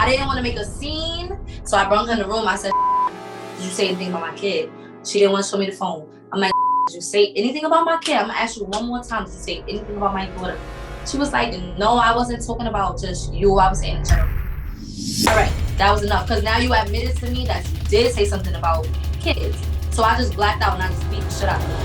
I didn't want to make a scene, so I brought her in the room. I said, did you say anything about my kid? She didn't want to show me the phone. I'm like, did you say anything about my kid? I'm gonna ask you one more time. Did you say anything about my daughter? She was like, no, I wasn't talking about just you. I was saying in general. All right, that was enough. Because now you admitted to me that you did say something about kids. So I just blacked out and I just beat the shit out of her.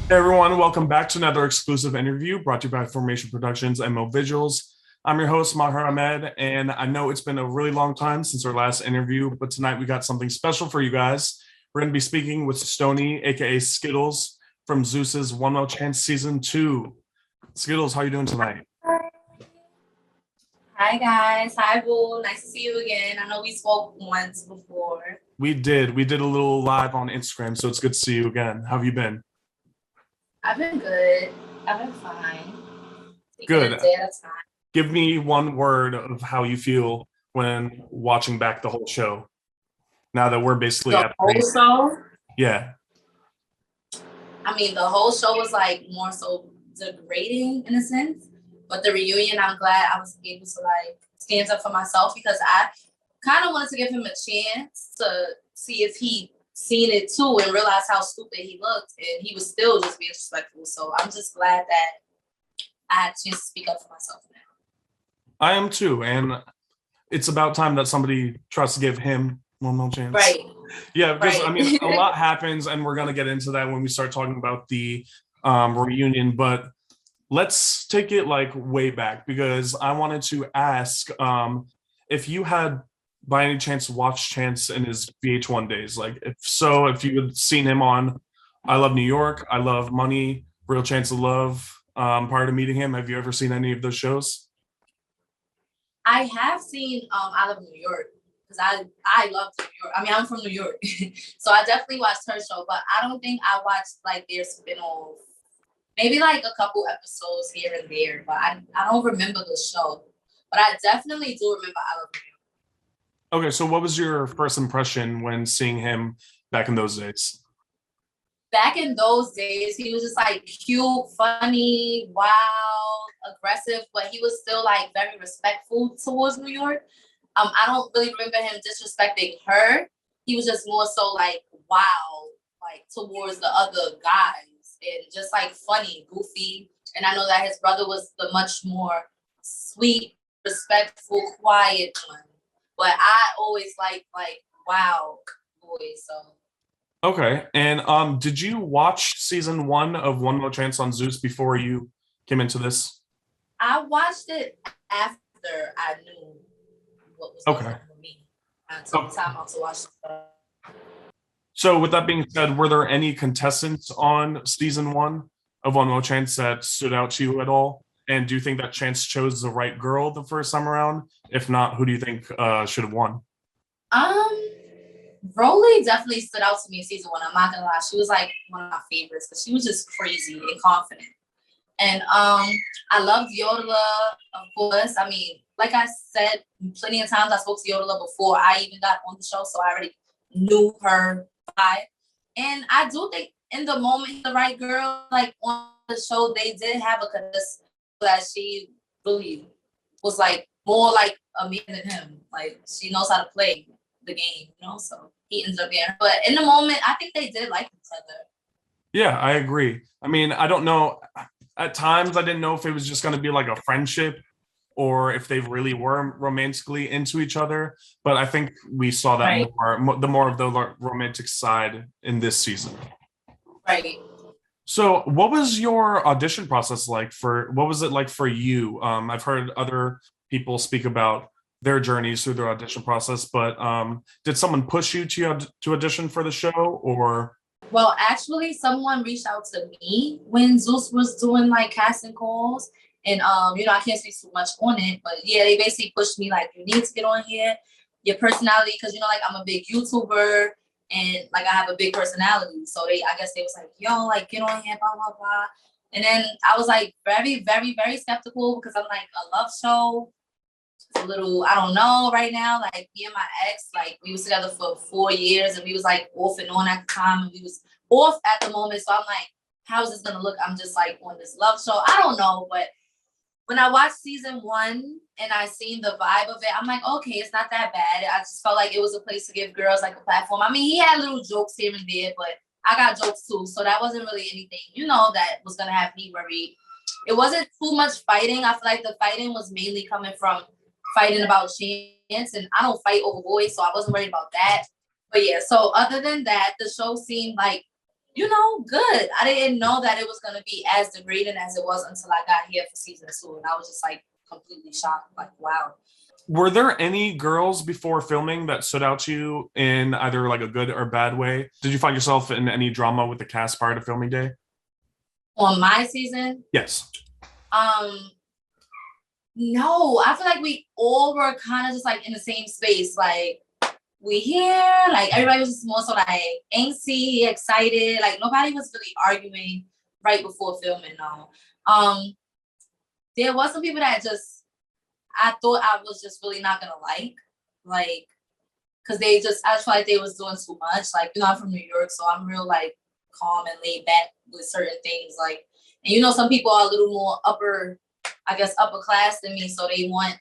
Hey everyone, welcome back to another exclusive interview brought to you by Formation Productions and Mo Visuals. I'm your host, Maher Ahmed, and I know it's been a really long time since our last interview, but tonight we got something special for you guys. We're going to be speaking with Stoney, aka Skittlz, from Zeus's One More Chance Season 2. Skittlz, how are you doing tonight? Hi guys, hi Boo, nice to see you again. I know we spoke once before. We did a little live on Instagram, so it's good to see you again. How have you been? I've been good. I've been fine. Good. A day at a time. Give me one word of how you feel when watching back the whole show. Now that we're basically the whole show. Yeah. I mean, the whole show was like more so degrading in a sense, but the reunion, I'm glad I was able to like stand up for myself because I kind of wanted to give him a chance to see if he seen it too and realized how stupid he looked, and he was still just being disrespectful. So I'm just glad that I had a chance to speak up for myself now. I am too, and it's about time that somebody tries to give him one more chance. Right. Yeah, because right. I mean, a lot happens, and we're gonna get into that when we start talking about the reunion. But let's take it like way back because I wanted to ask if you had by any chance watched Chance in his VH1 days. Like, if you had seen him on I Love New York, I Love Money, Real Chance of Love, prior to meeting him, have you ever seen any of those shows? I have seen I Love New York because I love New York. I mean, I'm from New York, so I definitely watched her show, but I don't think I watched like their spinoff. Maybe like a couple episodes here and there, but I don't remember the show. But I definitely do remember I Love New York. Okay, so what was your first impression when seeing him back in those days? Back in those days, he was just like cute, funny, wild, aggressive, but he was still like very respectful towards New York. I don't really remember him disrespecting her. He was just more so like wild, like towards the other guys, and just like funny, goofy. And I know that his brother was the much more sweet, respectful, quiet one. But I always like wild boys. So okay, and did you watch season 1 of One More Chance on Zeus before you came into this? I watched it after I knew what was going on for me. I took time out to watch it. So with that being said, were there any contestants on season 1 of One More Chance that stood out to you at all? And do you think that Chance chose the right girl the first time around? If not, who do you think should have won? Rolly definitely stood out to me in season 1. I'm not gonna lie, she was like one of my favorites because she was just crazy and confident. And I loved Yodeler, of course. I mean, like I said, plenty of times I spoke to Yodeler before I even got on the show, so I already knew her vibe. And I do think in the moment, the right girl, like on the show, they did have a contestant that she really was like more like a man than him. Like she knows how to play the game, you know, so he ends up being her. But in the moment, I think they did like each other. Yeah, I agree. I mean, I don't know. At times, I didn't know if it was just going to be like a friendship or if they really were romantically into each other. But I think we saw that more of the romantic side in this season. Right. So what was your audition process like what was it like for you? I've heard other people speak about their journeys through their audition process, but did someone push you to audition for the show or? Well, actually someone reached out to me when Zeus was doing like casting calls, and you know, I can't speak too much on it, but yeah, they basically pushed me like, you need to get on here, your personality, because you know, like I'm a big YouTuber and like I have a big personality, so I guess they was like, yo, like get on here, blah blah blah. And then I was like very, very, very skeptical because I'm like, a love show, it's a little, I don't know right now. Like me and my ex, like we was together for 4 years and we was like off and on at the time, and we was off at the moment. So I'm like, how is this gonna look? I'm just like on this love show. I don't know, but when I watched season 1 and I seen the vibe of it, I'm like, okay, it's not that bad. I just felt like it was a place to give girls like a platform. I mean, he had little jokes here and there, but I got jokes too. So that wasn't really anything, that was gonna have me worried. It wasn't too much fighting. I feel like the fighting was mainly coming from fighting about chance, and I don't fight over boys, so I wasn't worried about that. But yeah, so other than that, the show seemed like, good. I didn't know that it was going to be as degrading as it was until I got here for season 2. And I was just like completely shocked. Like, wow. Were there any girls before filming that stood out to you in either like a good or bad way? Did you find yourself in any drama with the cast prior to filming day? On my season? Yes. No, I feel like we all were kind of just like in the same space. Like, we here, like everybody was just more so like angsty, excited. Like nobody was really arguing right before filming. No. There was some people that just I thought I was just really not gonna like, because I feel like they was doing too much. Like, I'm from New York, so I'm real like calm and laid back with certain things. Like, and some people are a little more upper class than me, so they want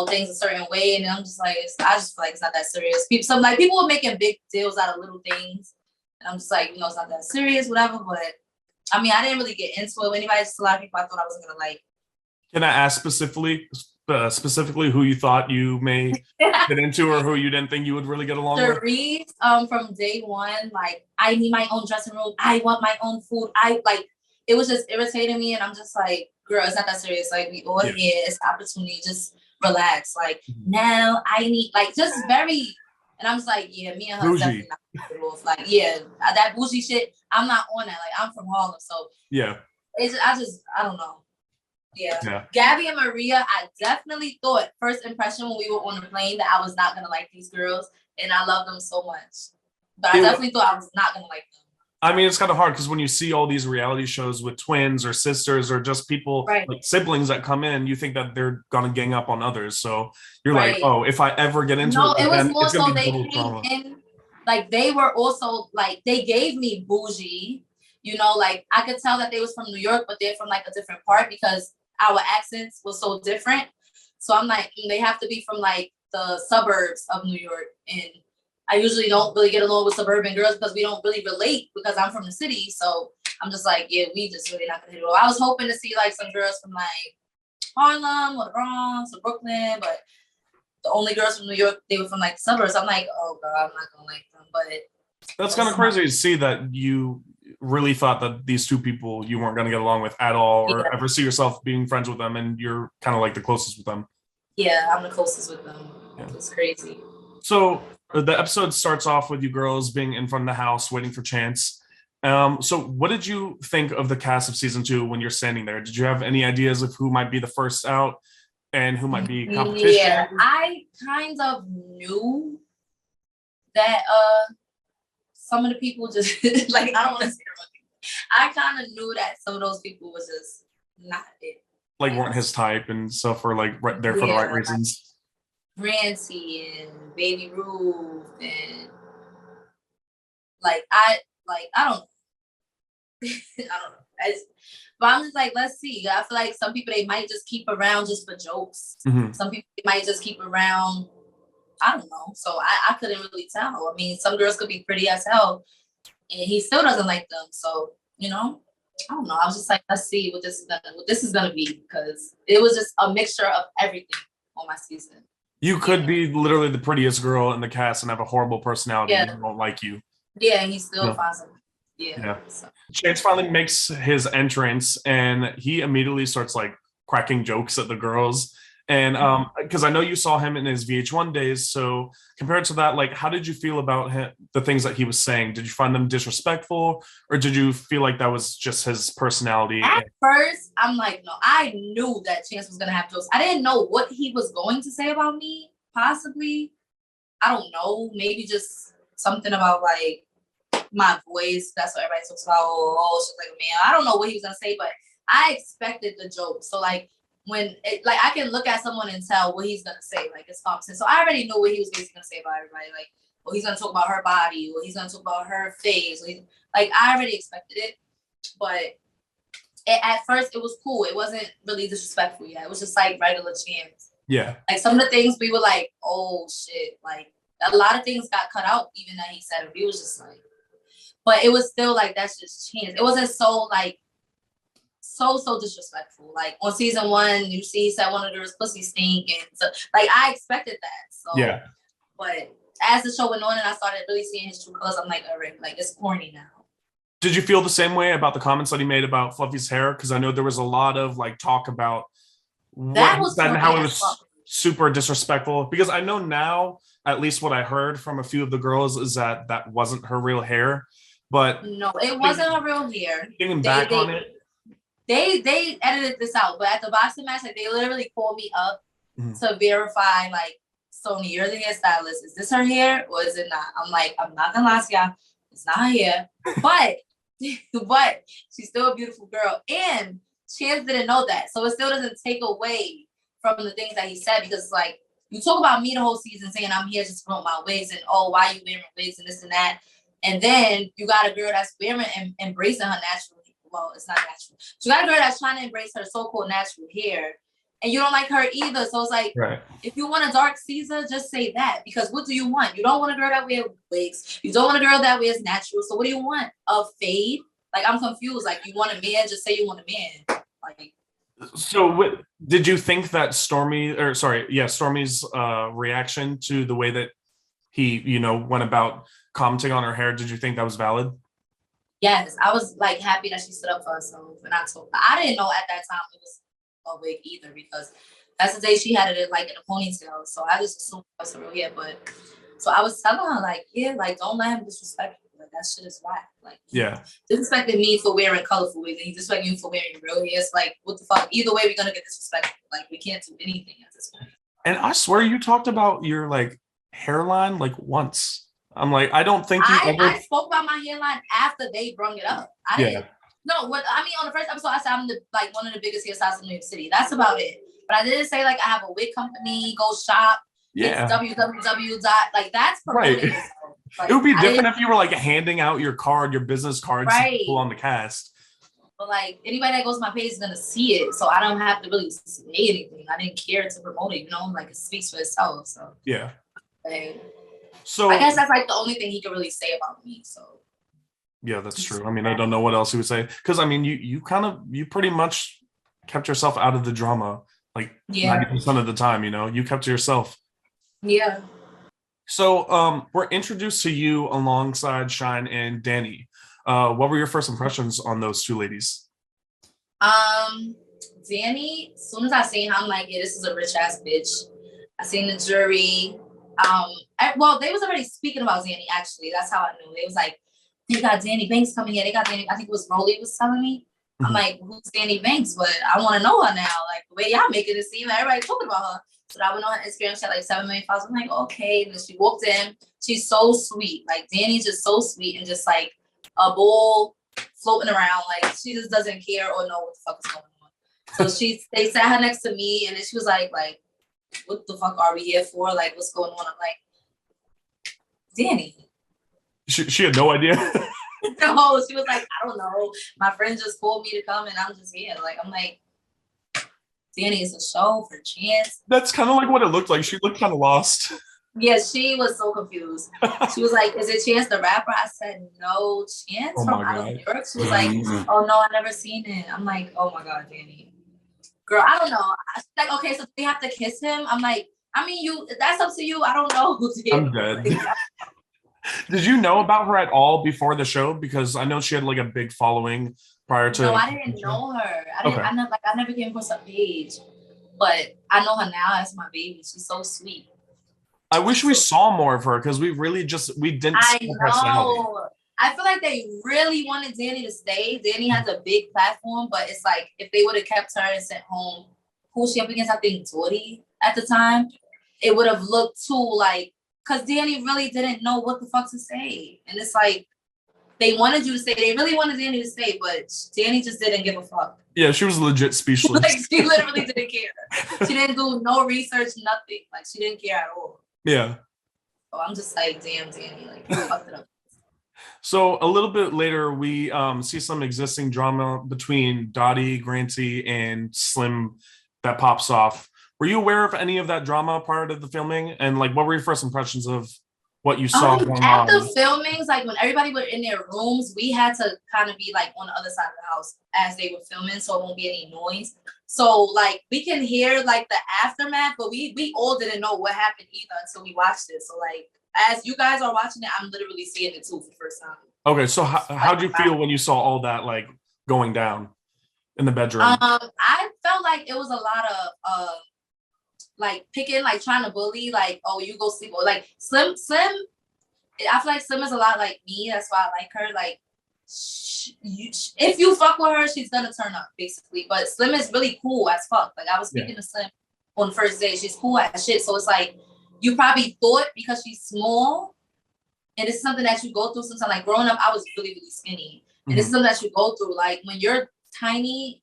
things a certain way, and I'm just like, I just feel like it's not that serious. People were making big deals out of little things, and I'm just like, it's not that serious, whatever. But I mean, I didn't really get into it with anybody. Just a lot of people I thought I wasn't gonna like. Can I ask specifically who you thought you may get into, or who you didn't think you would really get along with? Reese, from day one, like, I need my own dressing room. I want my own food. It was just irritating me, and I'm just like, girl, it's not that serious. Like, we all here. It's opportunity. Just relax. Like, now I need, like, just very, and I'm just like, yeah, me and her Boujee. definitely not get off. Like, yeah, that Boujee shit, I'm not on that. Like, I'm from Harlem, so yeah, I don't know. Yeah. Gabby and Maria, I definitely thought first impression when we were on the plane that I was not gonna like these girls, and I love them so much. But I definitely thought I was not gonna like them. I mean, it's kind of hard because when you see all these reality shows with twins or sisters or just people like siblings that come in, you think that they're gonna gang up on others. So you're like, oh, if I ever get into it, it was then more it's gonna so be they total came drama. in, like they were also like they gave me Boujee, like I could tell that they was from New York, but they're from like a different part because our accents were so different. So I'm like, they have to be from like the suburbs of New York, and I usually don't really get along with suburban girls because we don't really relate because I'm from the city. So I'm just like, yeah, we just really not gonna hit it off. I was hoping to see like some girls from like Harlem or the Bronx or Brooklyn, but the only girls from New York, they were from like the suburbs. I'm like, oh god, I'm not gonna like them. But that's kind of crazy to see that you really thought that these two people you weren't going to get along with at all, or ever see yourself being friends with them, and you're kind of like the closest with them. Yeah, I'm the closest with them. Yeah. It's crazy. So the episode starts off with you girls being in front of the house waiting for Chance. So what did you think of the cast of season 2 when you're standing there? Did you have any ideas of who might be the first out and who might be competition? Yeah, I kind of knew that some of the people just like, I don't want to say I kind of knew that some of those people was just not it. Like weren't his type and stuff, or like right there for the right reasons. Like Rancy and Baby Ruth and I don't know. I don't know. But I'm just like, let's see. I feel like some people they might just keep around just for jokes. Mm-hmm. Some people they might just keep around. I don't know. So I couldn't really tell. I mean, some girls could be pretty as hell, and he still doesn't like them. So I don't know. I was just like, let's see what this is gonna be, because it was just a mixture of everything on my season. You could be literally the prettiest girl in the cast and have a horrible personality and he won't like you. Yeah, he still finds them. Yeah. So. Chance finally makes his entrance and he immediately starts like cracking jokes at the girls. And because I know you saw him in his VH1 days, so compared to that, like, how did you feel about him, the things that he was saying? Did you find them disrespectful, or did you feel like that was just his personality? At first, I'm like, no, I knew that Chance was gonna have jokes. I didn't know what he was going to say about me. Possibly, I don't know, maybe just something about like my voice. That's what everybody talks about. Oh, she's like, man, I don't know what he was gonna say, but I expected the joke. So like, when I can look at someone and tell what he's gonna say, like it's competent. So I already knew what he was basically gonna say about everybody. Like, well, he's gonna talk about her body, or he's gonna talk about her face. I already expected it. but at first it was cool. It wasn't really disrespectful yet. It was just like regular chants. Yeah. Like some of the things we were like, oh shit. Like a lot of things got cut out even that he said it. We was just like, but it was still like, that's just chance. It wasn't so like, so disrespectful. Like on season 1, you see he said one of the pussy stink, and so like I expected that. So Yeah. But as the show went on and I started really seeing his true colors, I'm like, all right, like it's corny now. Did you feel the same way about the comments that he made about Fluffy's hair? Because I know there was a lot of like talk about that was and how it was super disrespectful. Because I know now, at least what I heard from a few of the girls is that that wasn't her real hair. But no, it wasn't her real hair. Thinking back on it, they edited this out. But at the boxing match, like they literally called me up to verify, like, Stoney, you're the hairstylist. Is this her hair or is it not? I'm like, I'm not gonna lie to y'all, it's not her hair, but she's still a beautiful girl. And Chance didn't know that, so it still doesn't take away from the things that he said, because like you talk about me the whole season saying I'm here just to promote my wigs and oh, why you wearing wigs and this and that, and then you got a girl that's wearing and embracing her natural. Well, it's not natural. You got a girl that's trying to embrace her so-called natural hair, and you don't like her either. So it's like, right. If you want a dark Caesar, just say that. Because what do you want? You don't want a girl that wears wigs. You don't want a girl that wears natural. So what do you want? A fade? Like, I'm confused. Like, you want a man? Just say you want a man. Like. So did you think that Stormy's reaction to the way that he, went about commenting on her hair, did you think that was valid? Yes, I was like happy that she stood up for herself, and I didn't know at that time it was a wig either, because that's the day she had it like in a ponytail. So I just assumed it was her real hair. But so I was telling her like, yeah, like don't let him disrespect you. Like that shit is whack. Like disrespecting me for wearing colorful wigs, and he disrespecting you for wearing your real hair. It's like, what the fuck? Either way, we're gonna get disrespected. Like we can't do anything at this point. And I swear you talked about your like hairline like once. I'm like, I don't think I spoke about my hairline after they brought it up. I didn't. No, on the first episode, I said I'm one of the biggest hairstylists in New York City. That's about it. But I didn't say like I have a wig company, go shop. Yeah. It's www. Like that's promoting yourself. Like, it would be different if you were like handing out your business cards to people on the cast. But like anybody that goes to my page is gonna see it, so I don't have to really say anything. I didn't care to promote it, like it speaks for itself. So yeah. So I guess that's like the only thing he could really say about me. So yeah, that's true. I mean, I don't know what else he would say, because I mean, you pretty much kept yourself out of the drama like 90% of the time. You kept to yourself. Yeah. So we're introduced to you alongside Shine and Danny. What were your first impressions on those two ladies? Danny, as soon as I seen her, I'm like, yeah, this is a rich ass bitch. I seen the jury. They was already speaking about Danny, actually. That's how I knew. It was like, they got Danny Banks coming here. They got Danny, I think it was Rolly was telling me. I'm like, who's Danny Banks? But I want to know her now. Like, the way y'all making it seem, everybody talking about her. So I went on her Instagram, she had like 7 million followers. I'm like, okay. And then she walked in. She's so sweet. Like, Danny's just so sweet and just like a bull floating around. Like, she just doesn't care or know what the fuck is going on. So they sat her next to me, and then she was like, what the fuck are we here for? Like, what's going on? I'm like, Danny. She had no idea. No, she was like, I don't know. My friend just called me to come, and I'm just here. Like, I'm like, Danny, is a show for Chance. That's kind of like what it looked like. She looked kind of lost. Yeah, she was so confused. She was like, is it Chance the rapper? I said, no, Chance from out of New York. She was like, oh no, I never seen it. I'm like, oh my God, Danny. Girl, I don't know. She's like, okay, so we have to kiss him. I'm like, I mean, that's up to you. I don't know. I'm dead. Did you know about her at all before the show? Because I know she had like a big following prior to. No, I didn't know her. I never came across her page, but I know her now as my baby. She's so sweet. I wish we saw more of her, because we didn't see her personality. I feel like they really wanted Danny to stay. Danny has a big platform, but it's like if they would have kept her and sent home, who was she up against? I think Tori at the time. It would have looked too like, because Danny really didn't know what the fuck to say. And it's like, they wanted you to stay. They really wanted Danny to stay, but Danny just didn't give a fuck. Yeah, she was legit speechless. Like, she literally didn't care. She didn't do no research, nothing. Like, she didn't care at all. Yeah. So I'm just like, damn, Danny, like, you fucked it up. So a little bit later, we see some existing drama between Dottie, Granty, and Slim that pops off. Were you aware of any of that drama part of the filming? And like, what were your first impressions of what you saw going At on? the filmings, like when everybody were in their rooms, we had to kind of be like on the other side of the house as they were filming, so it won't be any noise. So like we can hear like the aftermath, but we all didn't know what happened either until we watched it. So like as you guys are watching it, I'm literally seeing it too for the first time. Okay, so how'd you feel when you saw all that like going down in the bedroom? I felt like it was a lot of like picking, like trying to bully, like, oh, you go sleep, or like Slim. I feel like Slim is a lot like me. That's why I like her. Like, if you fuck with her, she's gonna turn up, basically. But Slim is really cool as fuck. Like I was speaking to Slim on the first day. She's cool as shit. So it's like you probably thought because she's small, and it's something that you go through sometimes. Like growing up, I was really, really skinny, and this is something that you go through. Like when you're tiny,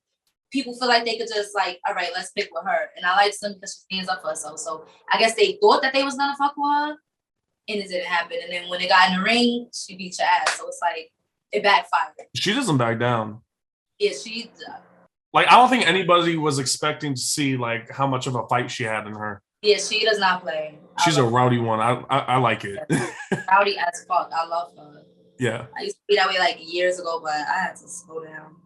people feel like they could just like, all right, let's pick with her. And I like Slim because she stands up for herself. So I guess they thought that they was gonna fuck with her, and it didn't happen. And then when it got in the ring, she beat your ass. So it's like it backfired. She doesn't back down. Yeah, she. Like I don't think anybody was expecting to see like how much of a fight she had in her. Yeah, she does not play. She's a rowdy one. I like it. Rowdy as fuck. I love her. Yeah. I used to be that way like years ago, but I had to slow down.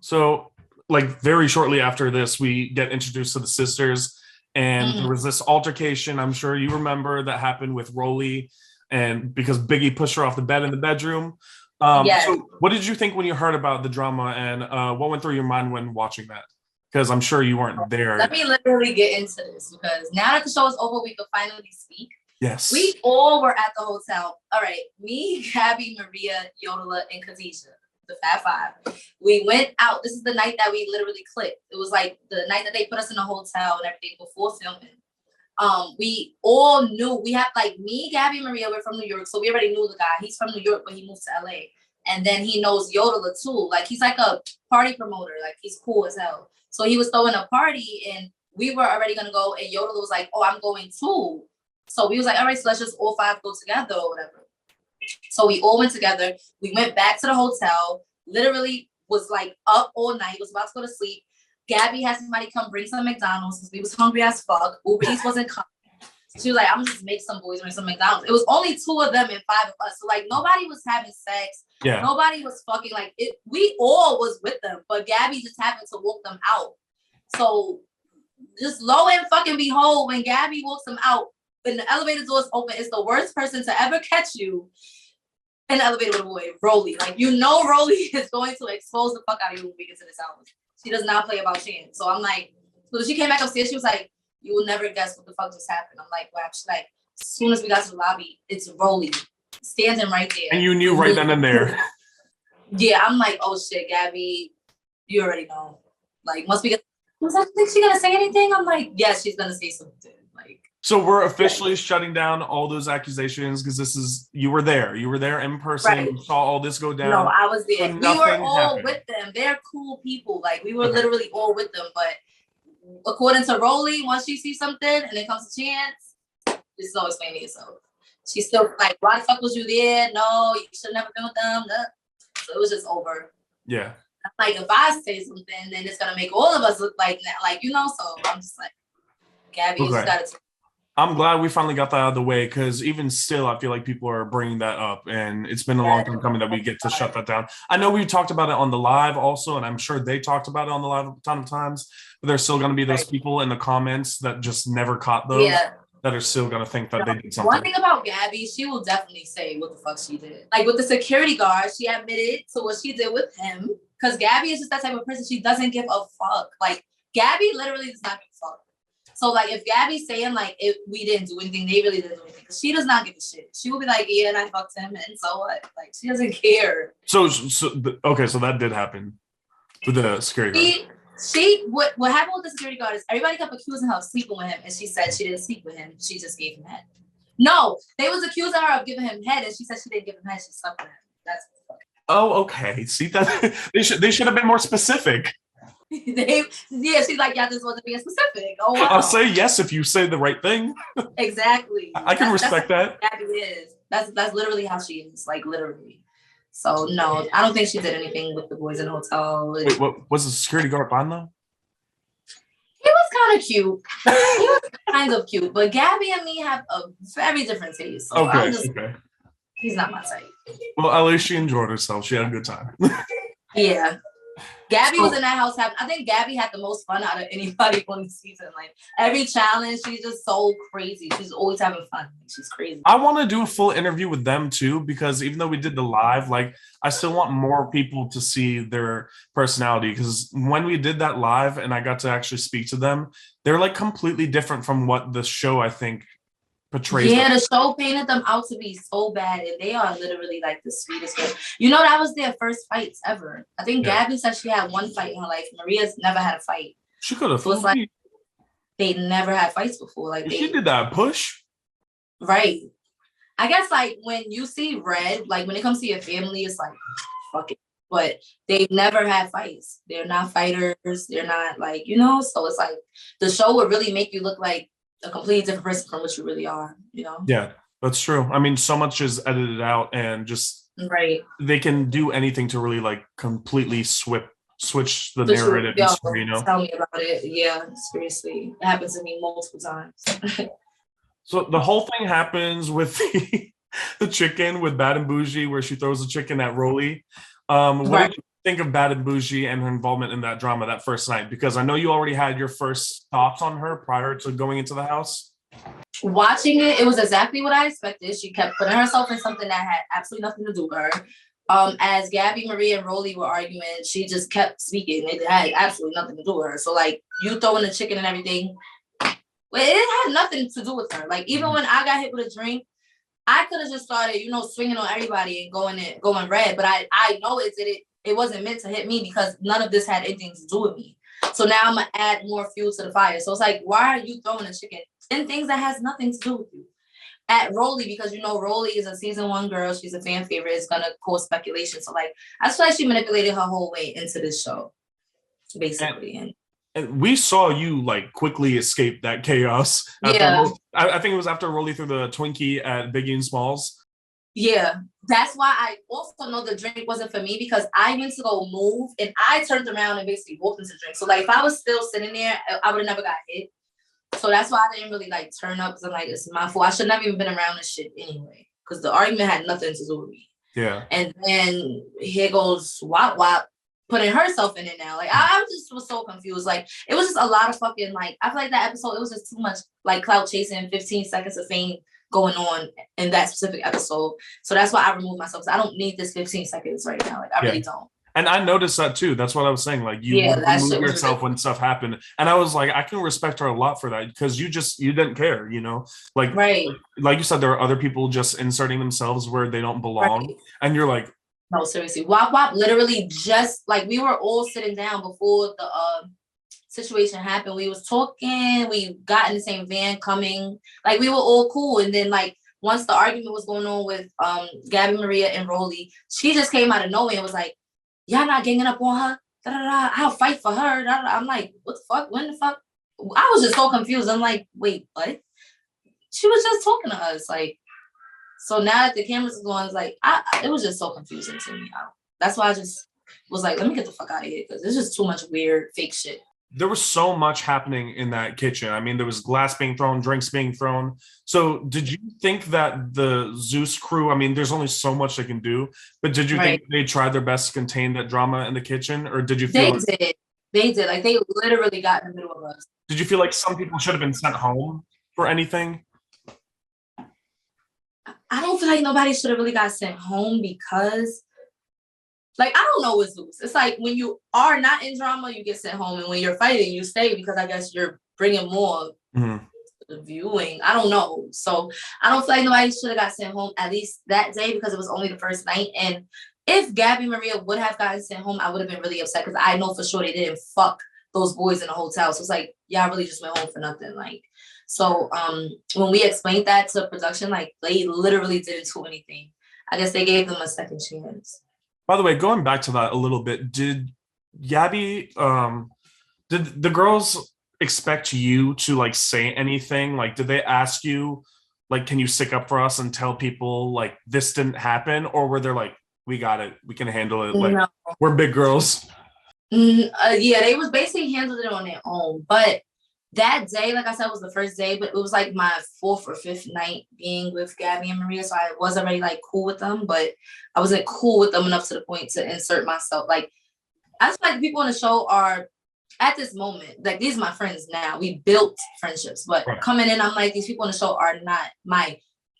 So like very shortly after this, we get introduced to the sisters, and there was this altercation. I'm sure you remember that happened with Rolly, and because Biggie pushed her off the bed in the bedroom. So what did you think when you heard about the drama, and what went through your mind when watching that? Because I'm sure you weren't there. Let me literally get into this, because now that the show is over, we can finally speak. Yes. We all were at the hotel. All right, me, Gabby, Maria, Yodeler, and Khadijah, the Fab Five. We went out. This is the night that we literally clicked. It was like the night that they put us in the hotel and everything before filming. We all knew. We had like me, Gabby, Maria. We're from New York, so we already knew the guy. He's from New York, but he moved to LA. And then he knows Yodeler too. Like he's like a party promoter. Like he's cool as hell. So he was throwing a party, and we were already gonna go. And Yodeler was like, "Oh, I'm going too." So we was like, "All right, so let's just all five go together or whatever." So we all went together. We went back to the hotel. Literally was like up all night. Was about to go to sleep. Gabby had somebody come bring some McDonald's because we was hungry as fuck. Uber Eats wasn't coming. She was like, "I'm gonna just make some boys bring some McDonald's." It was only 2 of them and 5 of us. So like nobody was having sex. Yeah. Nobody was fucking. Like it. We all was with them, but Gabby just happened to walk them out. So just lo and fucking behold, when Gabby walks them out, when the elevator doors open, it's the worst person to ever catch you in the elevator with a boy, Rolly. Like you know, Rolly is going to expose the fuck out of you when we get to this house. She does not play about chance. So I'm like, so she came back upstairs. She was like, "You will never guess what the fuck just happened." I'm like, "Wow." She's like, as soon as we got to the lobby, it's Rolly standing right there. And you knew right then and there. Yeah, I'm like, "Oh shit, Gabby, you already know." Like, must be. Was I think she gonna say anything? I'm like, yes, she's gonna say something. Like, so we're officially shutting down all those accusations because you were there in person. Right. You saw all this go down. No, I was there. So we were all happened. with them. They're cool people. Like we were literally all with them. But according to Rolly, once she sees something and it comes to chance, this is always explaining yourself. She's still like, "Why the fuck was you there? No, you should never been with them." No. So it was just over. Yeah. Like if I say something, then it's gonna make all of us look like that, like you know. So I'm just like, Gabby, you just gotta. I'm glad we finally got that out of the way, because even still, I feel like people are bringing that up, and it's been a long time coming that we get to shut that down. I know we talked about it on the live also, and I'm sure they talked about it on the live a ton of times. But there's still going to be those people in the comments that just never caught those. Yeah. That are still going to think that they did something. One thing about Gabby, she will definitely say what the fuck she did. Like with the security guard, she admitted to what she did with him. Because Gabby is just that type of person. She doesn't give a fuck. Like Gabby literally does not give a fuck. So like if Gabby's saying like if we didn't do anything, they really didn't do anything. Because she does not give a shit. She will be like, "Yeah, and I fucked him, and so what?" Like she doesn't care. So that did happen with the security guard. What happened with the security guard is everybody kept accusing her of sleeping with him, and she said she didn't sleep with him. She just gave him head. No, they was accusing her of giving him head, and she said she didn't give him head. She slept with him. That's. Oh, okay. See that they should have been more specific. She's like, y'all just wasn't being specific. Oh wow. I'll say yes if you say the right thing. Exactly. I can respect that. Gabby is. That's literally how she is. Like literally. So no, I don't think she did anything with the boys in the hotel. Wait, what was the security guard fine though? He was kind of cute. He was kind of cute, but Gabby and me have a very different taste. So Okay. He's not my type. Well, at least she enjoyed herself. She had a good time. Yeah. Gabby was in that house. I think Gabby had the most fun out of anybody on the season. Like every challenge, she's just so crazy. She's always having fun. She's crazy. I want to do a full interview with them too, because even though we did the live, like I still want more people to see their personality. Because when we did that live and I got to actually speak to them, they're like completely different from what the show, I think, portrays. Yeah, the show painted them out to be so bad, and they are literally like the sweetest girl. You know, that was their first fights ever. I think Gabby said she had one fight in her life. Maria's never had a fight. She could have. So it's like they never had fights before. Like she did that push. Right. I guess like when you see Red, like when it comes to your family, it's like fuck it. But they've never had fights. They're not fighters. They're not like, you know. So it's like the show would really make you look like a completely different person from what you really are, you know? Yeah, that's true. I mean, so much is edited out and just they can do anything to really like completely switch the narrative and story, you know? Tell me about it. Yeah, seriously. It happens to me multiple times. So the whole thing happens with the chicken with Bad and Boujee, where she throws the chicken at Rolly. What did you think of Bad and Boujee and her involvement in that drama that first night? Because I know you already had your first thoughts on her prior to going into the house. Watching it was exactly what I expected. She kept putting herself in something that had absolutely nothing to do with her. As Gabby, Maria, and Rolly were arguing, she just kept speaking. It had absolutely nothing to do with her. So like you throwing the chicken and everything, well, it had nothing to do with her. Like even when I got hit with a drink, I could have just started, you know, swinging on everybody and going red. But I know it wasn't meant to hit me because none of this had anything to do with me. So now I'm gonna add more fuel to the fire. So it's like, why are you throwing a chicken in things that has nothing to do with you? At Rolly, because you know Rolly is a season 1 girl, she's a fan favorite, it's gonna cause speculation. So like I just feel like she manipulated her whole way into this show, basically. And we saw you like quickly escape that chaos. Yeah. I think it was after Rolly threw the Twinkie at Biggie and Smalls. Yeah, that's why I also know the drink wasn't for me, because I went to go move and I turned around and basically walked into the drink. So like if I was still sitting there, I would have never got hit. So that's why I didn't really like turn up, because I'm like, it's my fault. I shouldn't have even been around this shit anyway, because the argument had nothing to do with me. Yeah. And then here goes Wop Wop putting herself in it now. Like I just was so confused. Like it was just a lot of fucking like, I feel like that episode, it was just too much like clout chasing, 15 seconds of fame going on in that specific episode. So that's why I removed myself. I don't need this 15 seconds right now. Like I really don't. And I noticed that too. That's what I was saying. Like you would remove yourself when stuff happened. And I was like, I can respect her a lot for that, because you didn't care, you know? Like, like you said, there are other people just inserting themselves where they don't belong. Right. And you're like, no, seriously. Wop Wop literally just like, we were all sitting down before the situation happened. We was talking, we got in the same van coming, like we were all cool. And then like once the argument was going on with Gabby, Maria, and Rolly, she just came out of nowhere and was like, y'all not ganging up on her? Da, da, da. I'll fight for her. Da, da, da. I'm like, what the fuck? When the fuck? I was just so confused. I'm like, wait, what? She was just talking to us. Like, so now that the cameras are going, it's like, it was just so confusing to me. That's why I just was like, let me get the fuck out of here, because there's just too much weird fake shit. There was so much happening in that kitchen. I mean, there was glass being thrown, drinks being thrown. So did you think that the Zeus crew, I mean, there's only so much they can do, but did you think they tried their best to contain that drama in the kitchen? Or did you feel They did. Like, they literally got in the middle of us. Did you feel like some people should have been sent home for anything? I don't feel like nobody should have really got sent home, because like, I don't know with Zeus. It's like when you are not in drama, you get sent home. And when you're fighting, you stay, because I guess you're bringing more to the viewing. I don't know. So I don't feel like nobody should have got sent home, at least that day, because it was only the first night. And if Gabby Maria would have gotten sent home, I would have been really upset, because I know for sure they didn't fuck those boys in the hotel. So it's like, y'all really just went home for nothing. Like, so when we explained that to production, like they literally didn't do anything. I guess they gave them a second chance. By the way, going back to that a little bit, did Gabby Did the girls expect you to like say anything? Like, did they ask you, like, can you stick up for us and tell people like this didn't happen? Or were they like, we got it, we can handle it, like No. we're big girls? Yeah, they was basically handling it on their own. But that day, like I said, was the first day, but it was like my fourth or fifth night being with Gabby and Maria. So I was already like cool with them, but I wasn't cool with them enough to the point to insert myself. Like, I just like people on the show are at this moment, like these are my friends now. We built friendships, but coming in, I'm like, these people on the show are not my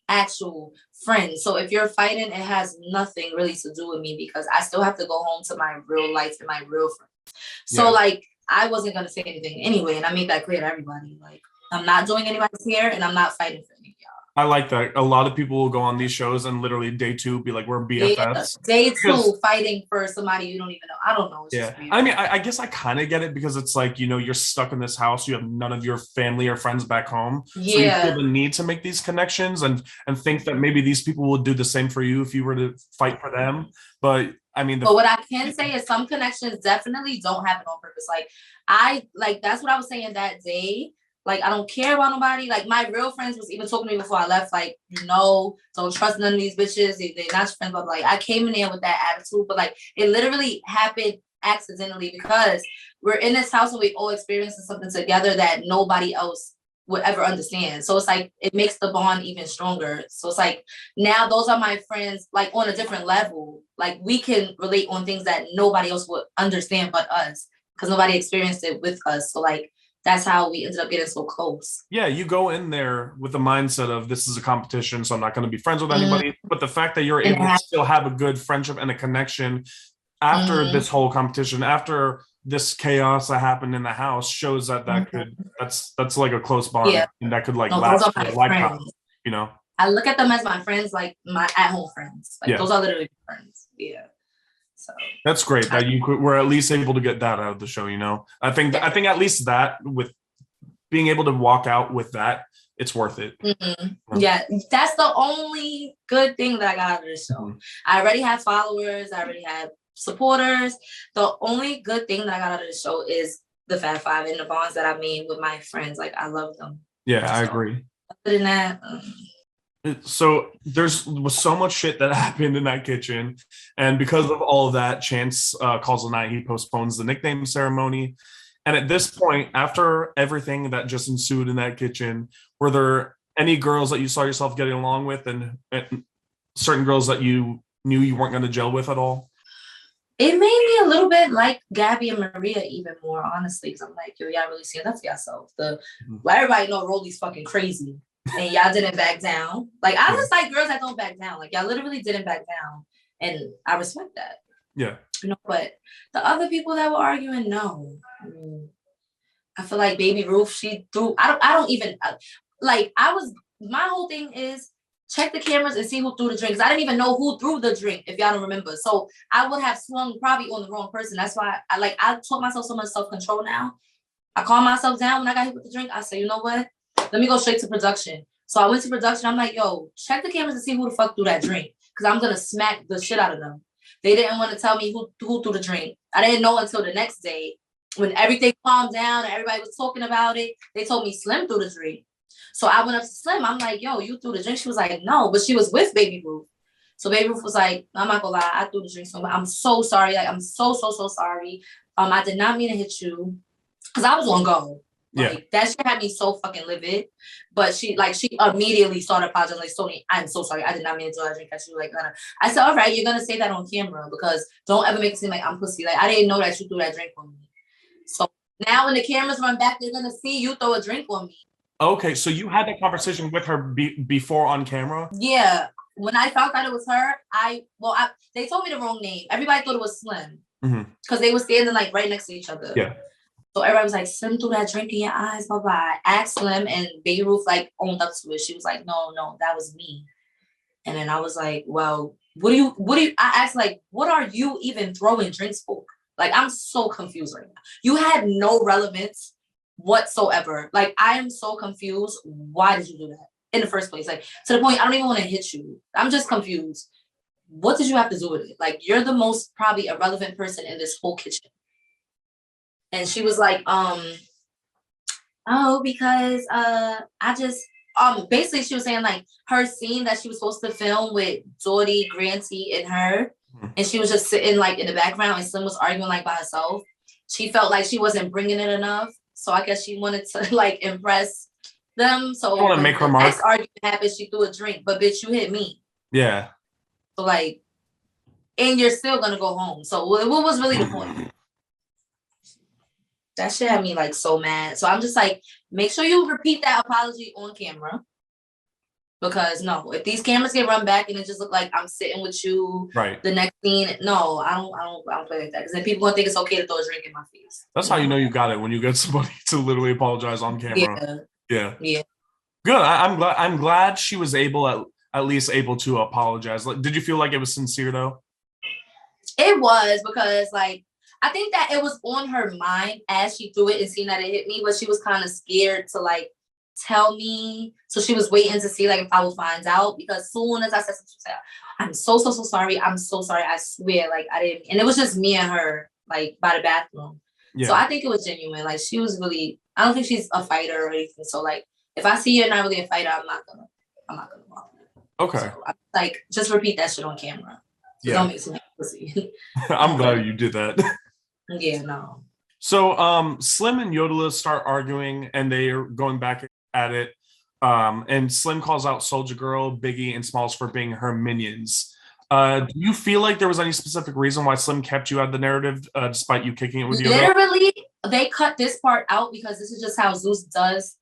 actual friends. So if you're fighting, it has nothing really to do with me because I still have to go home to my real life and my real friends. So like, I wasn't gonna say anything anyway, and I made that clear to everybody. Like, I'm not doing anybody's hair, and I'm not fighting for any of y'all. I like that. A lot of people will go on these shows and literally day two be like, we're BFFs. Day two, fighting for somebody you don't even know. I don't know. It's just weird. I mean, I guess I kind of get it because it's like, you know, you're stuck in this house. You have none of your family or friends back home. Yeah. So you feel the need to make these connections and think that maybe these people will do the same for you if you were to fight for them. But I mean, but what I can say is some connections definitely don't happen on purpose. Like, that's what I was saying that day. Like, I don't care about nobody. Like, my real friends was even talking to me before I left. Like, you know, don't trust none of these bitches. They're not your friends. But like, I came in there with that attitude. But like, it literally happened accidentally because we're in this house and we all experiencing something together that nobody else would ever understand. So it's like, it makes the bond even stronger. So it's like, now those are my friends, like on a different level. Like, we can relate on things that nobody else would understand but us because nobody experienced it with us. So like, that's how we ended up getting so close. Yeah, you go in there with the mindset of this is a competition, so I'm not going to be friends with anybody. But the fact that you're able to still have a good friendship and a connection after this whole competition, after this chaos that happened in the house, shows that that's like a close bond, and that could like last for a lifetime. You know, I look at them as my friends, like my at-home friends. Like those are literally friends. Yeah. So that's great that you were at least able to get that out of the show. You know, I think at least that with being able to walk out with that, it's worth it. Yeah, that's the only good thing that I got out of the show. I already have followers. I already have supporters. The only good thing that I got out of the show is the Fab Five and the bonds that I made with my friends. Like, I love them. Yeah, I agree. Other than that. So was so much shit that happened in that kitchen, and because of all of that, Chance calls a night. He postpones the nickname ceremony, and at this point, after everything that just ensued in that kitchen, were there any girls that you saw yourself getting along with, and certain girls that you knew you weren't going to gel with at all? It made me a little bit like Gabby and Maria even more, honestly, because I'm like, yo, y'all really stand up for yourself. Everybody know Rolly's fucking crazy. And y'all didn't back down. Like, I just like girls that don't back down. Like, y'all literally didn't back down. And I respect that. Yeah. You know, but the other people that were arguing, no. I feel like Baby Ruth, she threw, I don't even, like, my whole thing is check the cameras and see who threw the drink. Because I didn't even know who threw the drink, if y'all don't remember. So I would have swung probably on the wrong person. That's why I taught myself so much self-control now. I calm myself down when I got hit with the drink. I say, you know what? Let me go straight to production. So I went to production. I'm like, yo, check the cameras and see who the fuck threw that drink. Because I'm going to smack the shit out of them. They didn't want to tell me who threw the drink. I didn't know until the next day when everything calmed down and everybody was talking about it. They told me Slim threw the drink. So I went up to Slim. I'm like, yo, you threw the drink? She was like, no. But she was with Baby Ruth. So Baby Ruth was like, I'm not going to lie. I threw the drink. So I'm so sorry. Like, I'm so sorry. I did not mean to hit you. Because I was on go. Like, that shit had me so fucking livid. But she immediately started apologizing. Like, Stoney, I'm so sorry. I did not mean to do that drink at you. Like, I said, all right, you're going to say that on camera because don't ever make it seem like I'm pussy. Like, I didn't know that you threw that drink on me. So now when the cameras run back, they're going to see you throw a drink on me. Okay, so you had that conversation with her before on camera? Yeah. When I found out it was her, they told me the wrong name. Everybody thought it was Slim. Because they were standing, like, right next to each other. Yeah. So everybody was like, Slim threw that drink in your eyes, blah, blah. I asked Slim and Baby Ruth, like, owned up to it. She was like, no, that was me. And then I was like, well, I asked, like, what are you even throwing drinks for? Like, I'm so confused right now. You had no relevance whatsoever. Like, I am so confused. Why did you do that in the first place? Like, to the point, I don't even want to hit you. I'm just confused. What did you have to do with it? Like, you're the most probably irrelevant person in this whole kitchen. And she was like, oh, because I just basically she was saying like her scene that she was supposed to film with Dottie, Granty, and her, and she was just sitting like in the background and Slim was arguing like by herself. She felt like she wasn't bringing it enough. So I guess she wanted to like impress them. So I want to make her mark. Next argument happened, she threw a drink, but bitch, you hit me. Yeah. So like, and you're still gonna go home. So what was really the point? That shit had me like so mad. So I'm just like, make sure you repeat that apology on camera. Because no, if these cameras get run back and it just look like I'm sitting with you, right? The next scene, no, I don't play like that. Because then people gonna think it's okay to throw a drink in my face. That's how you know you got it, when you get somebody to literally apologize on camera. Yeah. Good. I'm glad she was at least able to apologize. Like, did you feel like it was sincere though? It was, because like I think that it was on her mind as she threw it and seen that it hit me, but she was kind of scared to like tell me. So she was waiting to see like if I would find out, because as soon as I said something, she said, I'm so sorry. I'm so sorry. I swear, like I didn't. And it was just me and her like by the bathroom. Yeah. So I think it was genuine. Like she was really, I don't think she's a fighter or anything. So like if I see you're not really a fighter, I'm not gonna bother you. Okay. So, like just repeat that shit on camera. So don't make some pussy. I'm glad you did that. Yeah, no. So Slim and Yodelis start arguing and they are going back at it. And Slim calls out Soulja Girl, Biggie, and Smalls for being her minions. Do you feel like there was any specific reason why Slim kept you out of the narrative, despite you kicking it with Yodelis? Literally, they cut this part out because this is just how Zeus does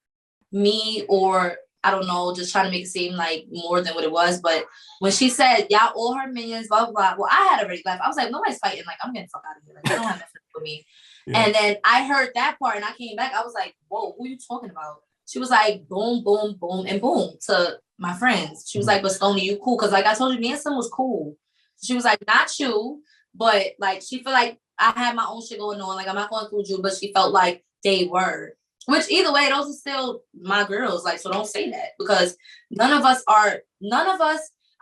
me, or I don't know, just trying to make it seem like more than what it was. But when she said, y'all all her minions, blah, blah, blah, well, I had already left. I was like, nobody's fighting. Like, I'm getting the fuck out of here. Like, they don't have nothing for me. Yeah. And then I heard that part and I came back. I was like, whoa, who are you talking about? She was like, boom, boom, boom, and boom to my friends. She was like, but Stoney, you cool? Because like I told you, me and Slim was cool. She was like, not you, but like she felt like I had my own shit going on. Like I'm not going to include you, but she felt like they were. Which either way, those are still my girls. Like, so don't say that, because none of us, I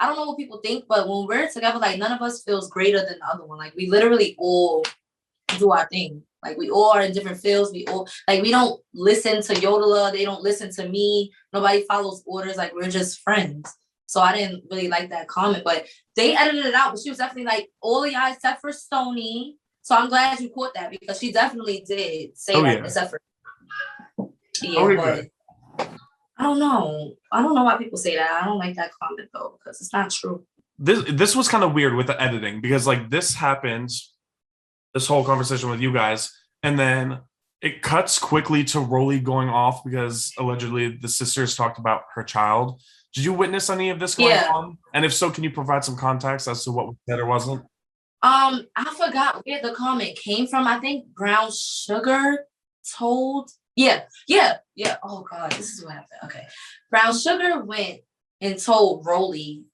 don't know what people think, but when we're together, like none of us feels greater than the other one. Like we literally all do our thing. Like we all are in different fields. We don't listen to Yodeler. They don't listen to me. Nobody follows orders. Like we're just friends. So I didn't really like that comment, but they edited it out. But she was definitely like, all of y'all except for Stoney. So I'm glad you caught that, because she definitely did say that, except for. Yeah, but I don't know. I don't know why people say that. I don't like that comment though, because it's not true. This was kind of weird with the editing, because like this happens, this whole conversation with you guys, and then it cuts quickly to Rolly going off because allegedly the sisters talked about her child. Did you witness any of this going on? And if so, can you provide some context as to what was said or wasn't? I forgot where the comment came from. I think Brown Sugar told. Yeah. Oh God, this is what happened. Okay. Brown Sugar went and told Rolly.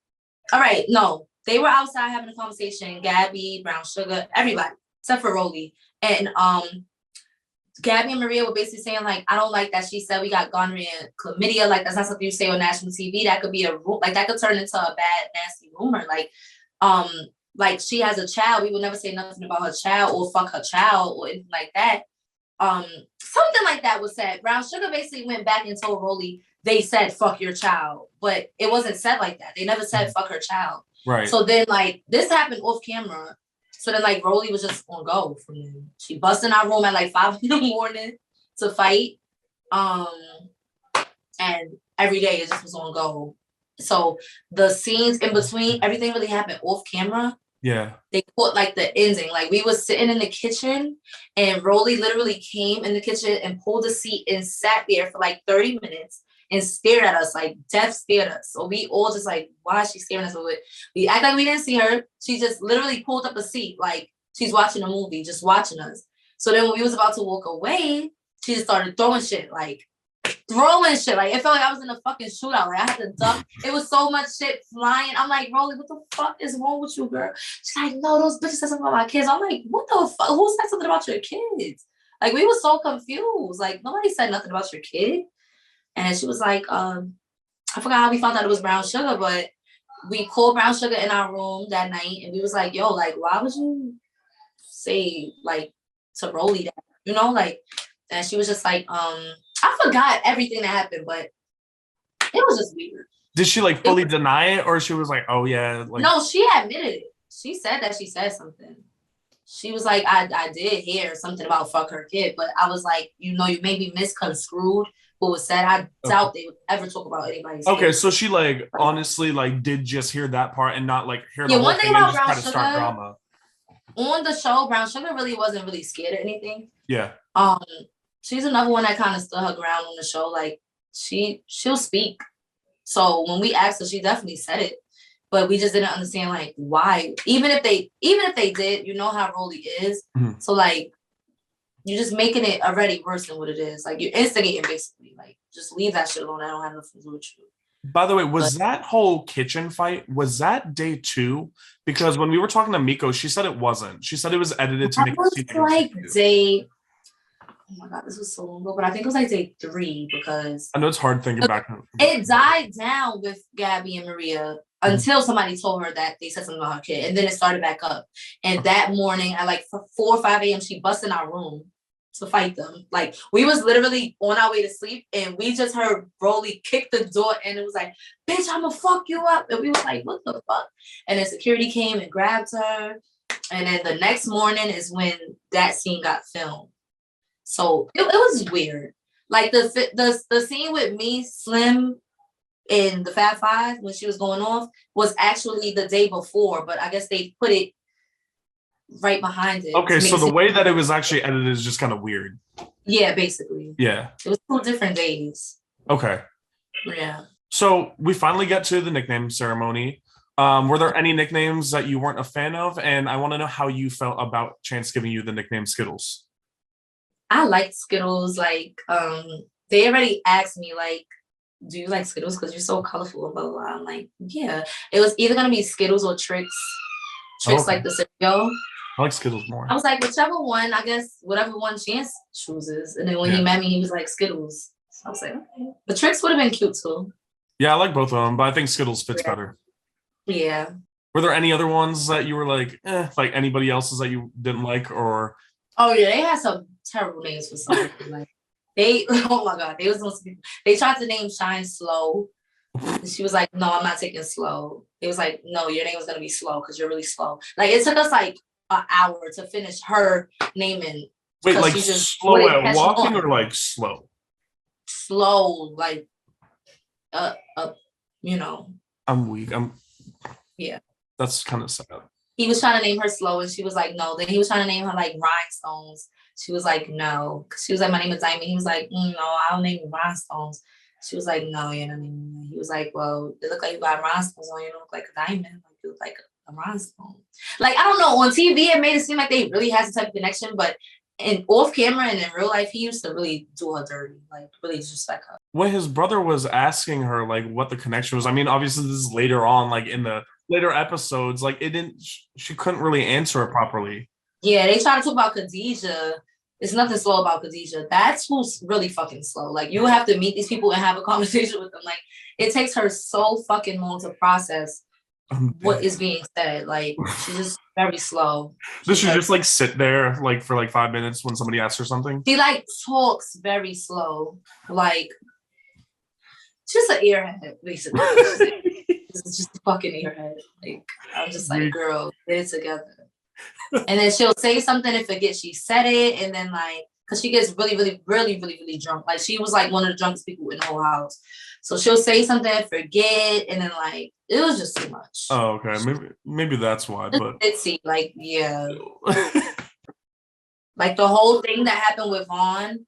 All right, no, they were outside having a conversation. Gabby, Brown Sugar, everybody except for Rolly. And Gabby and Maria were basically saying like, I don't like that she said we got gonorrhea and chlamydia. Like that's not something you say on national TV. That could be that could turn into a bad, nasty rumor. Like she has a child. We would never say nothing about her child or fuck her child or anything like that. Something like that was said. Brown Sugar basically went back and told Rolly they said fuck your child, but it wasn't said like that. They never said fuck her child. Right. So then like this happened off camera. So then like Rolly was just on go from then. She busted in our room at like 5 a.m. to fight. And every day it just was on go. So the scenes in between, everything really happened off camera. Yeah. They caught like the ending. Like we was sitting in the kitchen and Rolly literally came in the kitchen and pulled a seat and sat there for like 30 minutes and stared at us, like death stared at us. So we all just like, why is she staring at us? We act like we didn't see her. She just literally pulled up a seat like she's watching a movie, just watching us. So then when we was about to walk away, she just started throwing shit. Like it felt like I was in a fucking shootout. Like I had to duck. It was so much shit flying. I'm like, Rolly, what the fuck is wrong with you, girl? She's like, no, those bitches said something about my kids. I'm like, what the fuck? Who said something about your kids? Like we were so confused. Like nobody said nothing about your kid. And she was like, I forgot how we found out it was Brown Sugar, but we called Brown Sugar in our room that night and we was like, yo, like, why would you say like to Rolly that? you know, like, and she was just like, I forgot everything that happened, but it was just weird. Did she like fully deny it, or she was like, oh yeah? Like, no, she admitted it. She said that she said something. She was like, I did hear something about fuck her kid, but I was like, you know, you maybe misconstrued what was said. I doubt they would ever talk about anybody's okay, kid. so she like honestly like did just hear that part and not like hear the whole one thing thing and about just try Brown to start Sugar, drama. On the show, Brown Sugar really wasn't really scared of anything. Yeah. She's another one that kind of stood her ground on the show. Like she'll speak. So when we asked her, she definitely said it. But we just didn't understand like why. Even if they did, you know how Rolly is. Mm-hmm. So like you're just making it already worse than what it is. Like you're instigating basically. Like just leave that shit alone. I don't have nothing to do with you. By the way, was that whole kitchen fight, was that day 2? Because when we were talking to Miko, she said it wasn't. She said it was edited to make it seem like day. Oh my god, this was so long ago, but I think it was like day 3 because I know it's hard thinking back. It died down with Gabby and Maria until somebody told her that they said something about her kid, and then it started back up. And that morning at like 4 or 5 a.m., she busted in our room to fight them. Like we was literally on our way to sleep, and we just heard Broly kick the door, and it was like, "Bitch, I'ma fuck you up." And we was like, "What the fuck?" And then security came and grabbed her. And then the next morning is when that scene got filmed. So it was weird. Like the scene with me, Slim, in the Fab Five when she was going off was actually the day before, but I guess they put it right behind it. Okay, so the way that it was actually edited is just kind of weird. Yeah, basically. Yeah. It was 2 different days. Okay. Yeah. So we finally get to the nickname ceremony. Were there any nicknames that you weren't a fan of? And I want to know how you felt about Chance giving you the nickname Skittlz. I liked Skittlz. Like, they already asked me, like, do you like Skittlz? Because you're so colorful and blah, blah, blah. I'm like, yeah. It was either going to be Skittlz or Trix. Trix, like the cereal. I like Skittlz more. I was like, whichever one, I guess, whatever one Chance chooses. And then when he met me, he was like, Skittlz. So I was like, okay. But Trix would have been cute, too. Yeah, I like both of them, but I think Skittlz fits better. Yeah. Were there any other ones that you were like anybody else's that you didn't like, or? Oh, yeah, they had some terrible names for some people. Like, oh my God, they tried to name Shine Slow. And she was like, no, I'm not taking Slow. It was like, no, your name was going to be Slow because you're really slow. Like, it took us like an hour to finish her naming. Wait, like slow at walking or like slow? Slow, like, you know. I'm weak. Yeah. That's kind of sad. He was trying to name her Slow, and she was like, no. Then he was trying to name her like Rhinestones. She was like, no. She was like, my name is Diamond. He was like, no, I'll name you Rhinestones. She was like, no, you're not naming me. He was like, well, it look like you got rhinestones on you. You look like a diamond. Like, you look like a rhinestone. Like, I don't know. On TV, it made it seem like they really had some type of connection, but in off camera and in real life, he used to really do her dirty, like really disrespect her. When his brother was asking her like what the connection was, I mean, obviously this is later on, like in the later episodes, like she couldn't really answer it properly. Yeah, they try to talk about Khadijah. There's nothing slow about Khadijah. That's who's really fucking slow. Like, you have to meet these people and have a conversation with them. Like, it takes her so fucking long to process what is being said. Like, she's just very slow. Does she just like sit there like for like 5 minutes when somebody asks her something? She like talks very slow. Like, just an earhead, basically. It's just a fucking earhead. Like, I'm just like, girl, get it together. And then she'll say something and forget she said it, and then like, because she gets really, really, really, really, really drunk. Like, she was like one of the drunkest people in the whole house. So she'll say something and forget, and then like, it was just too much. Oh, okay. Maybe that's why. But Itzy, like, yeah. Like, the whole thing that happened with Vaughn,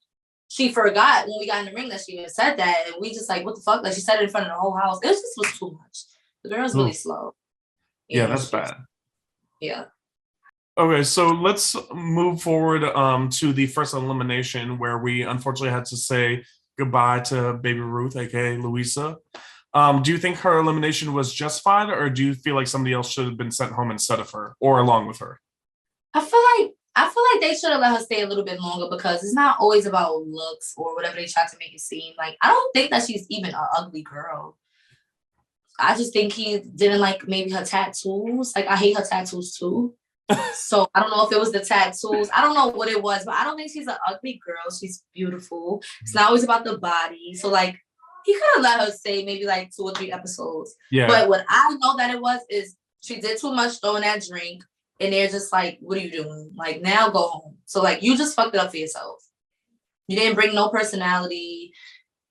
she forgot when we got in the ring that she even said that, and we just like, what the fuck? Like, she said it in front of the whole house. It just was too much. The girl's really slow. Yeah, that's bad. Yeah. Okay, so let's move forward to the first elimination where we unfortunately had to say goodbye to Baby Ruth, aka Louisa. Do you think her elimination was justified, or do you feel like somebody else should have been sent home instead of her or along with her? I feel like they should have let her stay a little bit longer, because it's not always about looks or whatever they try to make it seem. Like, I don't think that she's even an ugly girl. I just think he didn't like maybe her tattoos. Like, I hate her tattoos too. So I don't know if it was the tattoos. I don't know what it was, but I don't think she's an ugly girl. She's beautiful. It's not always about the body. So like he could have let her stay maybe like 2 or 3 episodes. Yeah. But what I know that it was is she did too much throwing that drink, and they're just like, "What are you doing? Like now go home." So like you just fucked it up for yourself. You didn't bring no personality,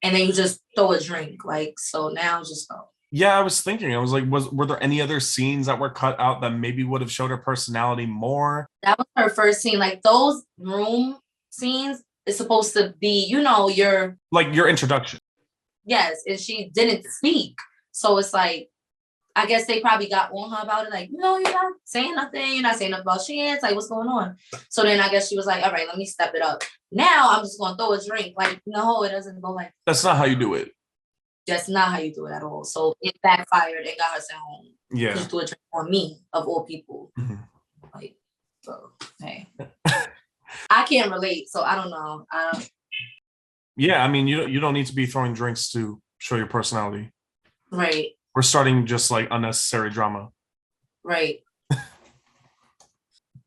and then you just throw a drink. Like so now just go. Yeah, I was thinking. I was like, were there any other scenes that were cut out that maybe would have showed her personality more? That was her first scene. Like those room scenes is supposed to be, your introduction. Yes, and she didn't speak. So it's like, I guess they probably got on her about it. Like, no, you're not saying nothing. You're not saying nothing about chance. Like, what's going on? So then I guess she was like, all right, let me step it up. Now I'm just going to throw a drink. Like, no, it doesn't go like that. That's not how you do it. That's not how you do it at all. So it backfired and got her sent home. Yeah. Just do a drink on me, of all people. Mm-hmm. Like, so, hey. I can't relate, so I don't know. Yeah, I mean, you don't need to be throwing drinks to show your personality. Right. We're starting just like unnecessary drama. Right.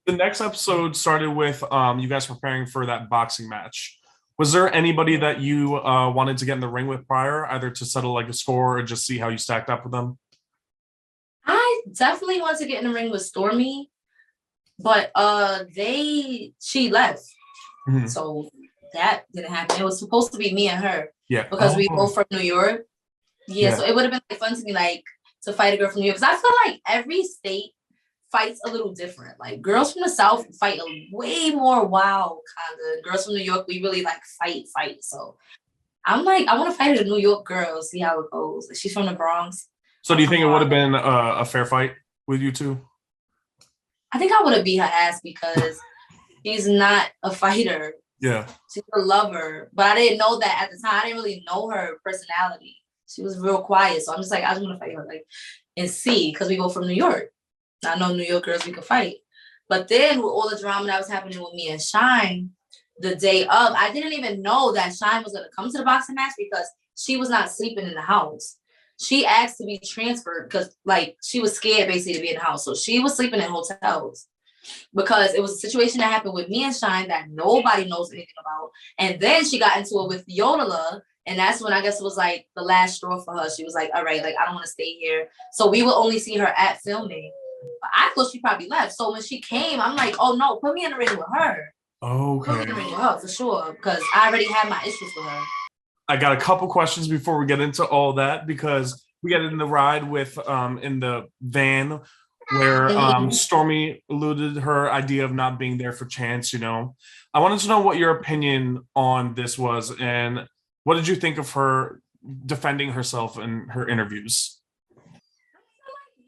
The next episode started with you guys preparing for that boxing match. Was there anybody that you wanted to get in the ring with prior, either to settle like a score or just see how you stacked up with them? I definitely want to get in the ring with Stormy, but she left. Mm-hmm. So that didn't happen. It was supposed to be me and her. Yeah. Because we both from New York. Yeah, so it would have been like fun to me, like to fight a girl from New York. Because I feel like every state fights a little different. Like girls from the South fight a way more wild kind of. Girls from New York, we really like fight. So I'm like, I want to fight a New York girl, see how it goes. She's from the Bronx. So do you think it would have been a fair fight with you two? I think I would have beat her ass because she's not a fighter. Yeah. She's a lover. But I didn't know that at the time. I didn't really know her personality. She was real quiet. So I'm just like, I just want to fight her, like, and see, because we go from New York. I know New York girls, we can fight. But then with all the drama that was happening with me and Shine, the day of, I didn't even know that Shine was going to come to the boxing match because she was not sleeping in the house. She asked to be transferred because, like, she was scared basically to be in the house. So she was sleeping in hotels because it was a situation that happened with me and Shine that nobody knows anything about. And then she got into it with Yodeler. And that's when I guess it was like the last straw for her. She was like, all right, like, I don't want to stay here. So we would only see her at filming. But I thought she probably left. So when she came, I'm like, oh, no, put me in the ring with her. Okay. Put me in the ring with her for sure. Because I already had my issues with her. I got a couple questions before we get into all that because we got in the ride with in the van where Stormy alluded her idea of not being there for Chance, I wanted to know what your opinion on this was and what did you think of her defending herself in her interviews?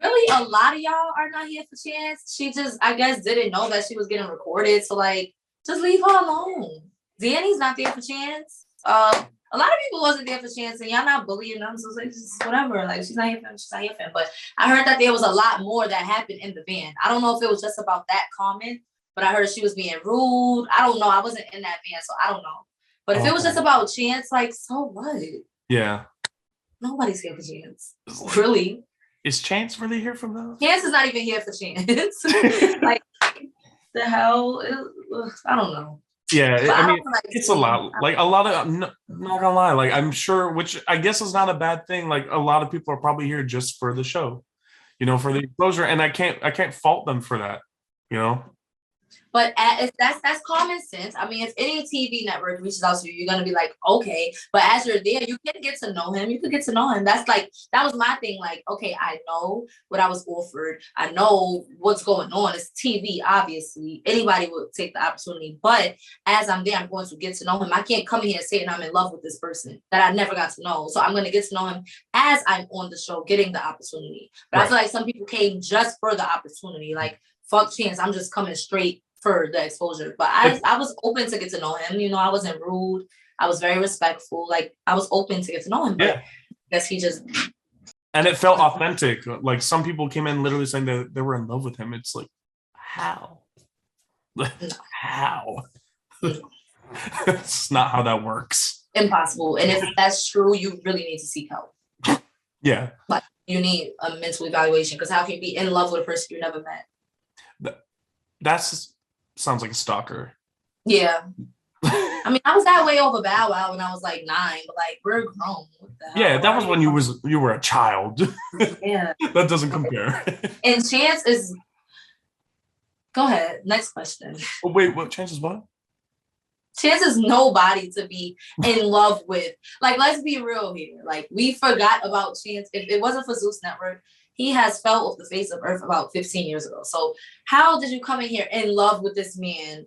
Really, a lot of y'all are not here for Chance. She just, I guess, didn't know that she was getting recorded. So, like, just leave her alone. Danny's not there for Chance. A lot of people wasn't there for Chance, and y'all not bullying them, so it's like, just whatever. Like, she's not here for him, she's not here for him. But I heard that there was a lot more that happened in the van. I don't know if it was just about that comment, but I heard she was being rude. I don't know. I wasn't in that van, so I don't know. But if it was just about Chance, like, so what? Yeah. Nobody's here for Chance. Really? Is Chance really here for them? Chance is not even here for Chance. Like, the hell? I don't know. Yeah, I mean, it's a lot. Like, a lot of, I'm not gonna lie, like, I'm sure, which I guess is not a bad thing. Like, a lot of people are probably here just for the show, for the exposure. And I can't fault them for that, But if that's common sense. I mean, if any TV network reaches out to you, you're gonna be like, okay. But as you're there, you can get to know him. You could get to know him. That's like, that was my thing. Like, okay, I know what I was offered. I know what's going on. It's TV, obviously. Anybody would take the opportunity. But as I'm there, I'm going to get to know him. I can't come in here and say I'm in love with this person that I never got to know. So I'm gonna get to know him as I'm on the show, getting the opportunity. But right. I feel like some people came just for the opportunity. Like, fuck Chance, I'm just coming straight for the exposure. But I was open to get to know him. I wasn't rude. I was very respectful. Like, I was open to get to know him. But yeah. I guess he just... And it felt authentic. Like, some people came in literally saying that they were in love with him. It's like, how? How? It's not how that works. Impossible. And if that's true, you really need to seek help. Yeah. Like, you need a mental evaluation, because how can you be in love with a person you never met? That's sounds like a stalker. Yeah. I mean, I was that way over Bow Wow when I was like 9, but like we're grown. What the hell? Yeah, that was when you were a child. Yeah. That doesn't compare. And Chance is. Go ahead. Next question. Oh, wait, what chances what? Chance is nobody to be in love with. Like, let's be real here. Like, we forgot about Chance. If it wasn't for Zeus Network, he has fell off the face of earth about 15 years ago. So how did you come in here in love with this man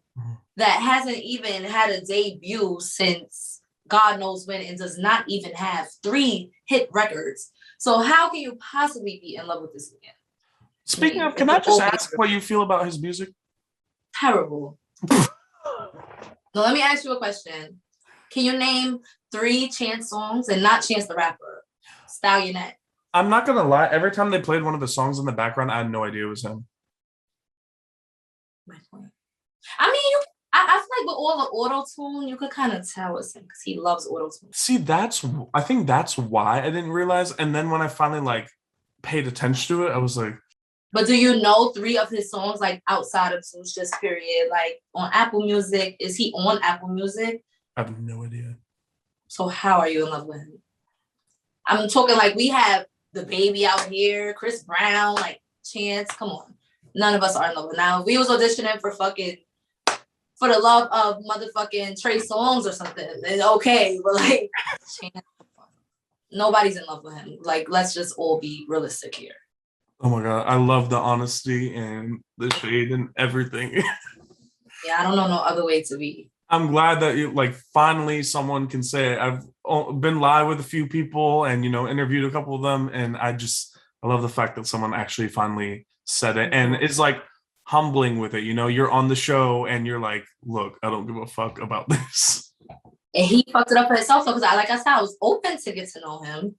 that hasn't even had a debut since God knows when and does not even have 3 hit records? So how can you possibly be in love with this man? Speaking of, can I just ask what you feel about his music? Terrible. So let me ask you a question. Can you name 3 Chance songs and not Chance the rapper? Stallionette. I'm not gonna lie. Every time they played one of the songs in the background, I had no idea it was him. My point. I mean, I feel like with all the auto tune, you could kind of tell it's him because he loves auto tune. See, I think that's why I didn't realize. And then when I finally like paid attention to it, I was like. But do you know 3 of his songs like outside of Zeus, just period? Like on Apple Music, is he on Apple Music? I have no idea. So how are you in love with him? I'm talking like we have the baby out here, Chris Brown, like Chance. Come on, none of us are in love with. Now if we was auditioning for the love of motherfucking Trey Songz or something, then okay, but like Chance, nobody's in love with him. Like let's just all be realistic here. Oh my God, I love the honesty and the shade and everything. Yeah, I don't know no other way to be. I'm glad that you like finally someone can say it. I've been live with a few people and interviewed a couple of them, and I love the fact that someone actually finally said it, and it's like humbling with it. You're on the show and you're like, look, I don't give a fuck about this. And he fucked it up for himself because like I said, I was open to get to know him,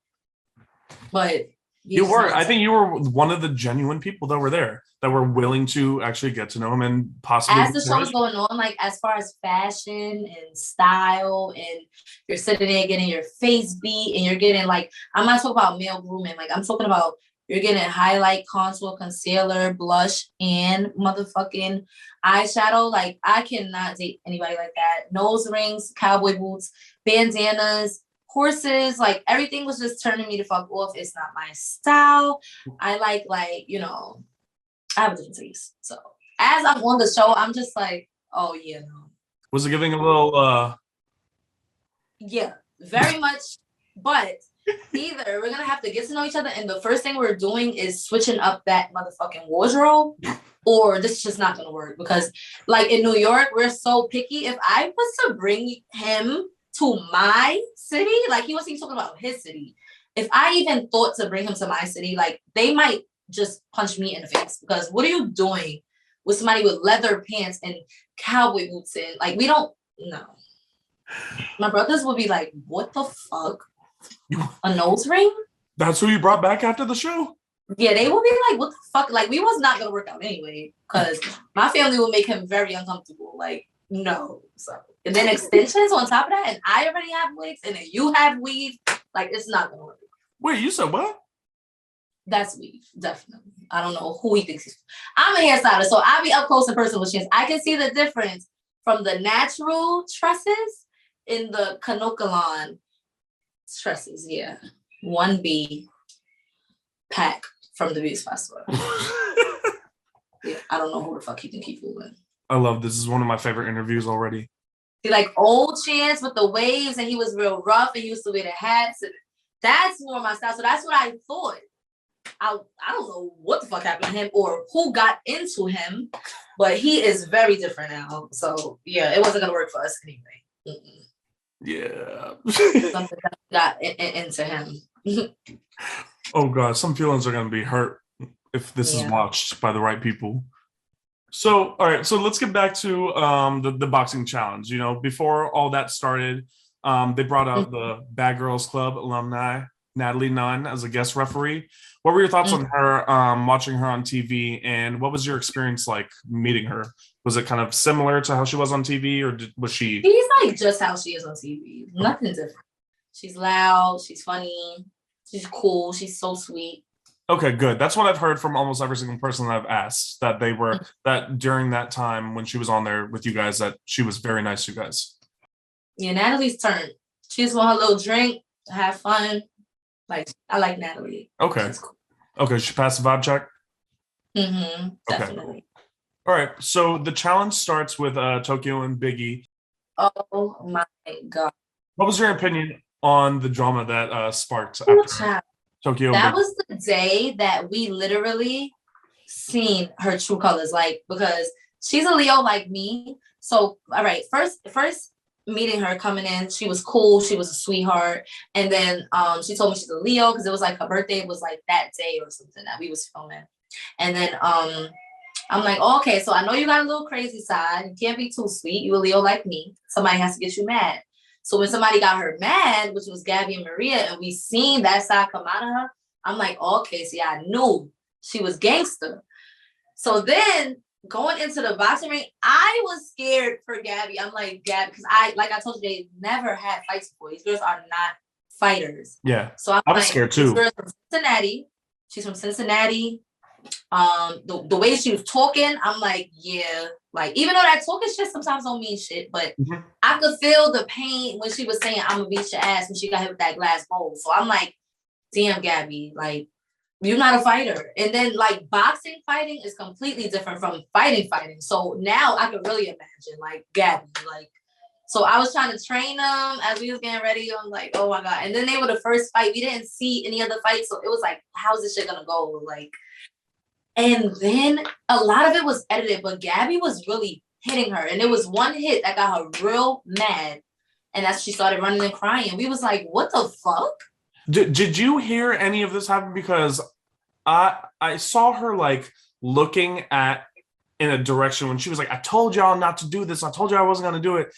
but. You were. I think you were one of the genuine people that were there, that were willing to actually get to know him and possibly. As the show was going on, like as far as fashion and style, and you're sitting there getting your face beat, and you're getting like, I'm not talking about male grooming. Like I'm talking about you're getting highlight, contour, concealer, blush, and motherfucking eyeshadow. Like I cannot date anybody like that. Nose rings, cowboy boots, bandanas. Horses, like everything was just turning me to fuck off. It's not my style. I like I have a different taste. So as I'm on the show, I'm just like, oh yeah, no. Was it giving a little Yeah, very much. But either we're gonna have to get to know each other, and the first thing we're doing is switching up that motherfucking wardrobe, or this is just not gonna work. Because like in New York, we're so picky. If I was to bring him to my city, like he wasn't even talking about his city. If I even thought to bring him to my city, like they might just punch me in the face, because what are you doing with somebody with leather pants and cowboy boots and like we don't know. My brothers would be like, what the fuck? A nose ring? That's who you brought back after the show? Yeah, they would be like, what the fuck? Like we was not gonna work out anyway, because my family will make him very uncomfortable. Like, no. So and then extensions on top of that, and I already have wigs, and then you have weave. Like it's not gonna work. Wait, you said what? That's weave, definitely. I don't know who he thinks he's. I'm a hairstylist, so I'll be up close and personal with Chance. I can see the difference from the natural tresses in the Kanokalon tresses. Yeah, 1B pack from the Beauty Festival. Yeah, I don't know who the fuck he think he fooling. I love this. This is one of my favorite interviews already. He like old Chance with the waves, and he was real rough, and he used to wear the hats. And that's more my style. So that's what I thought. I don't know what the fuck happened to him or who got into him, but he is very different now. So yeah, it wasn't gonna work for us anyway. Yeah. Something that got into him. Oh God, some feelings are gonna be hurt if this is watched by the right people. So, all right. So let's get back to the boxing challenge. Before all that started, they brought out the Bad Girls Club alumni, Natalie Nunn, as a guest referee. What were your thoughts on her, watching her on TV, and what was your experience like meeting her? Was it kind of similar to how she was on TV, or was she? She's like just how she is on TV. Nothing different. She's loud. She's funny. She's cool. She's so sweet. Okay, good. That's what I've heard from almost every single person that I've asked, that they were that during that time when she was on there with you guys, that she was very nice to you guys. Yeah, Natalie's turn. She just want her little drink, have fun. Like, I like Natalie. Okay. She's cool. Okay, she passed the vibe check. Mm-hmm. Okay. Definitely. All right. So the challenge starts with Tokyo and Biggie. Oh my God. What was your opinion on the drama that sparked Ooh, after child. Tokyo and That Biggie? was the day that we literally seen her true colors, like, because she's a Leo like me. So, all right, first meeting her coming in, she was cool, she was a sweetheart. And then she told me she's a Leo because it was like her birthday was like that day or something that we was filming. And then I'm like, oh, okay, so I know you got a little crazy side. You can't be too sweet. You a Leo like me. Somebody has to get you mad. So when somebody got her mad, which was Gabby and Maria, and we seen that side come out of her, I'm like, okay, see, I knew she was gangster. So then going into the boxing ring, I was scared for Gabby. I'm like, Gabby, because like I told you, they never had fights before. These girls are not fighters. Yeah. So I'm I was like, scared too. this girl's from Cincinnati. She's from Cincinnati. The way she was talking, I'm like, yeah, like, even though that talking shit sometimes don't mean shit, but I could feel the pain when she was saying, I'm gonna beat your ass, when she got hit with that glass bowl. So I'm like, damn, Gabby, like, you're not a fighter. And then like boxing fighting is completely different from fighting. So now I could really imagine like Gabby, like, so I was trying to train them as we was getting ready. I'm like, oh my God. And then they were the first fight. We didn't see any other fights. So it was like, how's this shit gonna go? Like, and then a lot of it was edited, but Gabby was really hitting her. And it was one hit that got her real mad. And that's she started running and crying. We was like, what the fuck? Did you hear any of this happen? Because I saw her like looking in a direction when she was like, I told y'all not to do this. I told you I wasn't gonna do it.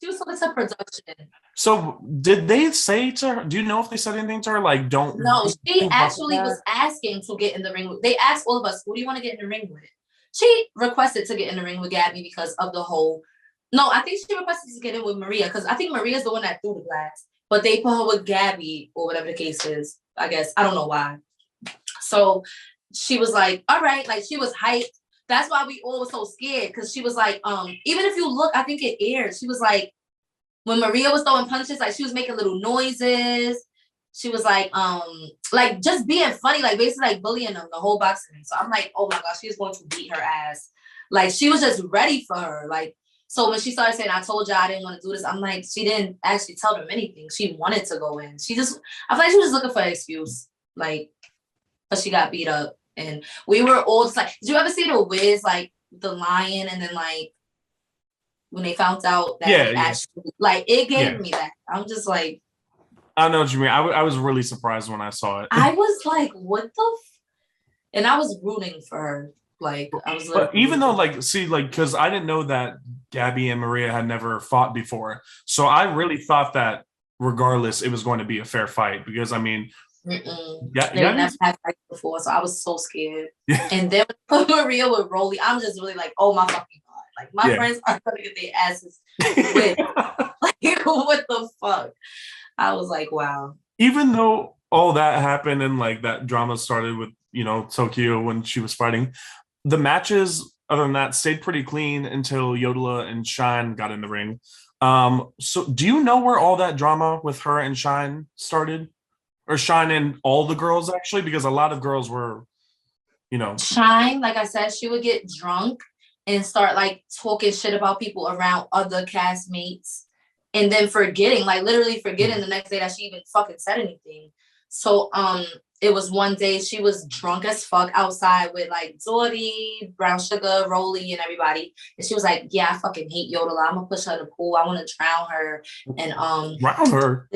She was looking to production. So did they say to her, do you know if they said anything to her? Like, don't. No, she actually was asking to get in the ring. They asked all of us, who do you want to get in the ring with? She requested to get in the ring with Gabby because of the whole. No, I think she requested to get in with Maria because I think Maria's the one that threw the glass. But they put her with Gabby or whatever the case is. I guess. I don't know why. So she was like, all right, like she was hyped. That's why we all were so scared, because she was like, even if you look, I think it aired. She was like, when Maria was throwing punches, like she was making little noises. She was like just being funny, like basically like bullying them the whole boxing. So I'm like, oh my gosh, she's going to beat her ass. Like she was just ready for her. Like, so when she started saying, I told you I didn't want to do this, I'm like, she didn't actually tell them anything. She wanted to go in. I feel like she was just looking for an excuse. Like, but she got beat up. And we were all just like, did you ever see the Wiz, like the lion, and then like when they found out that actually, like, it gave me that. I'm just like, I know what you mean. I was really surprised when I saw it. I was like, what the and I was rooting for her. Like, I was like, but even though, like, see, like, because I didn't know that Gabby and Maria had never fought before. So I really thought that regardless, it was going to be a fair fight, because I mean, they never had fights before, so I was so scared. And then when Maria with Rolly, I'm just really like, oh my fucking God. Like, my friends are gonna get their asses whipped. Like, what the fuck? I was like, wow. Even though all that happened and like that drama started with, Tokyo when she was fighting, the matches, other than that, stayed pretty clean until Yodelah and Shine got in the ring. So do you know where all that drama with her and Shine started? Or Shine and all the girls, actually? Because a lot of girls were, Shine, like I said, she would get drunk and start like talking shit about people around other castmates, and then literally forgetting the next day that she even fucking said anything. So it was one day she was drunk as fuck outside with like Dory, Brown Sugar, Rolly, and everybody. And she was like, yeah, I fucking hate Yodelah. I'm gonna push her in the pool. I want to drown her. And drown her.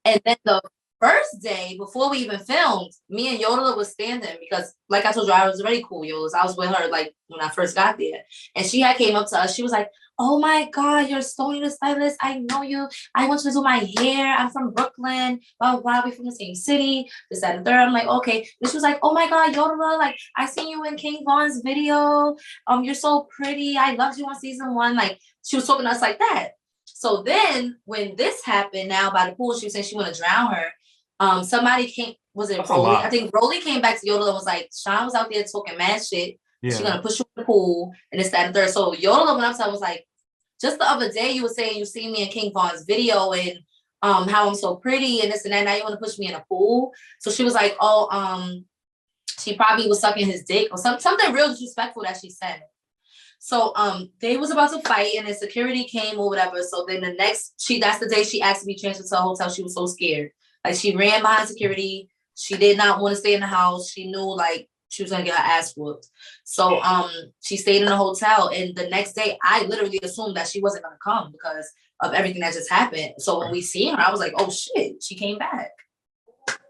And then the first day, before we even filmed, me and Yodelah was standing because, like I told you, I was already cool with Yodelah. I was with her, like, when I first got there. And she had came up to us. She was like, oh my God, you're Stoney the stylist. I know you. I want you to do my hair. I'm from Brooklyn. Blah, blah, blah. We're from the same city. This, that, and third. I'm like, okay. And she was like, oh my God, Yodelah, like, I seen you in King Von's video. You're so pretty. I loved you on season 1. Like, she was talking to us like that. So then when this happened now by the pool, she was saying she want to drown her. Somebody came, was it That's a Rolly? lot. I think Rolly came back to Yodeler and was like, Sean was out there talking mad shit. Yeah. She's gonna push you in the pool and this, that, and third. So Yodeler went up to her and was like, just the other day you were saying you see me in King Von's video and how I'm so pretty and this and that. Now you want to push me in a pool. So she was like, oh, she probably was sucking his dick or something real disrespectful that she said. So they was about to fight and then security came or whatever. So then that's the day she asked to be transferred to a hotel. She was so scared. Like she ran behind security. She did not want to stay in the house. She knew like she was gonna get her ass whooped. So she stayed in the hotel and the next day I literally assumed that she wasn't gonna come because of everything that just happened. So when we seen her, I was like, oh shit, she came back.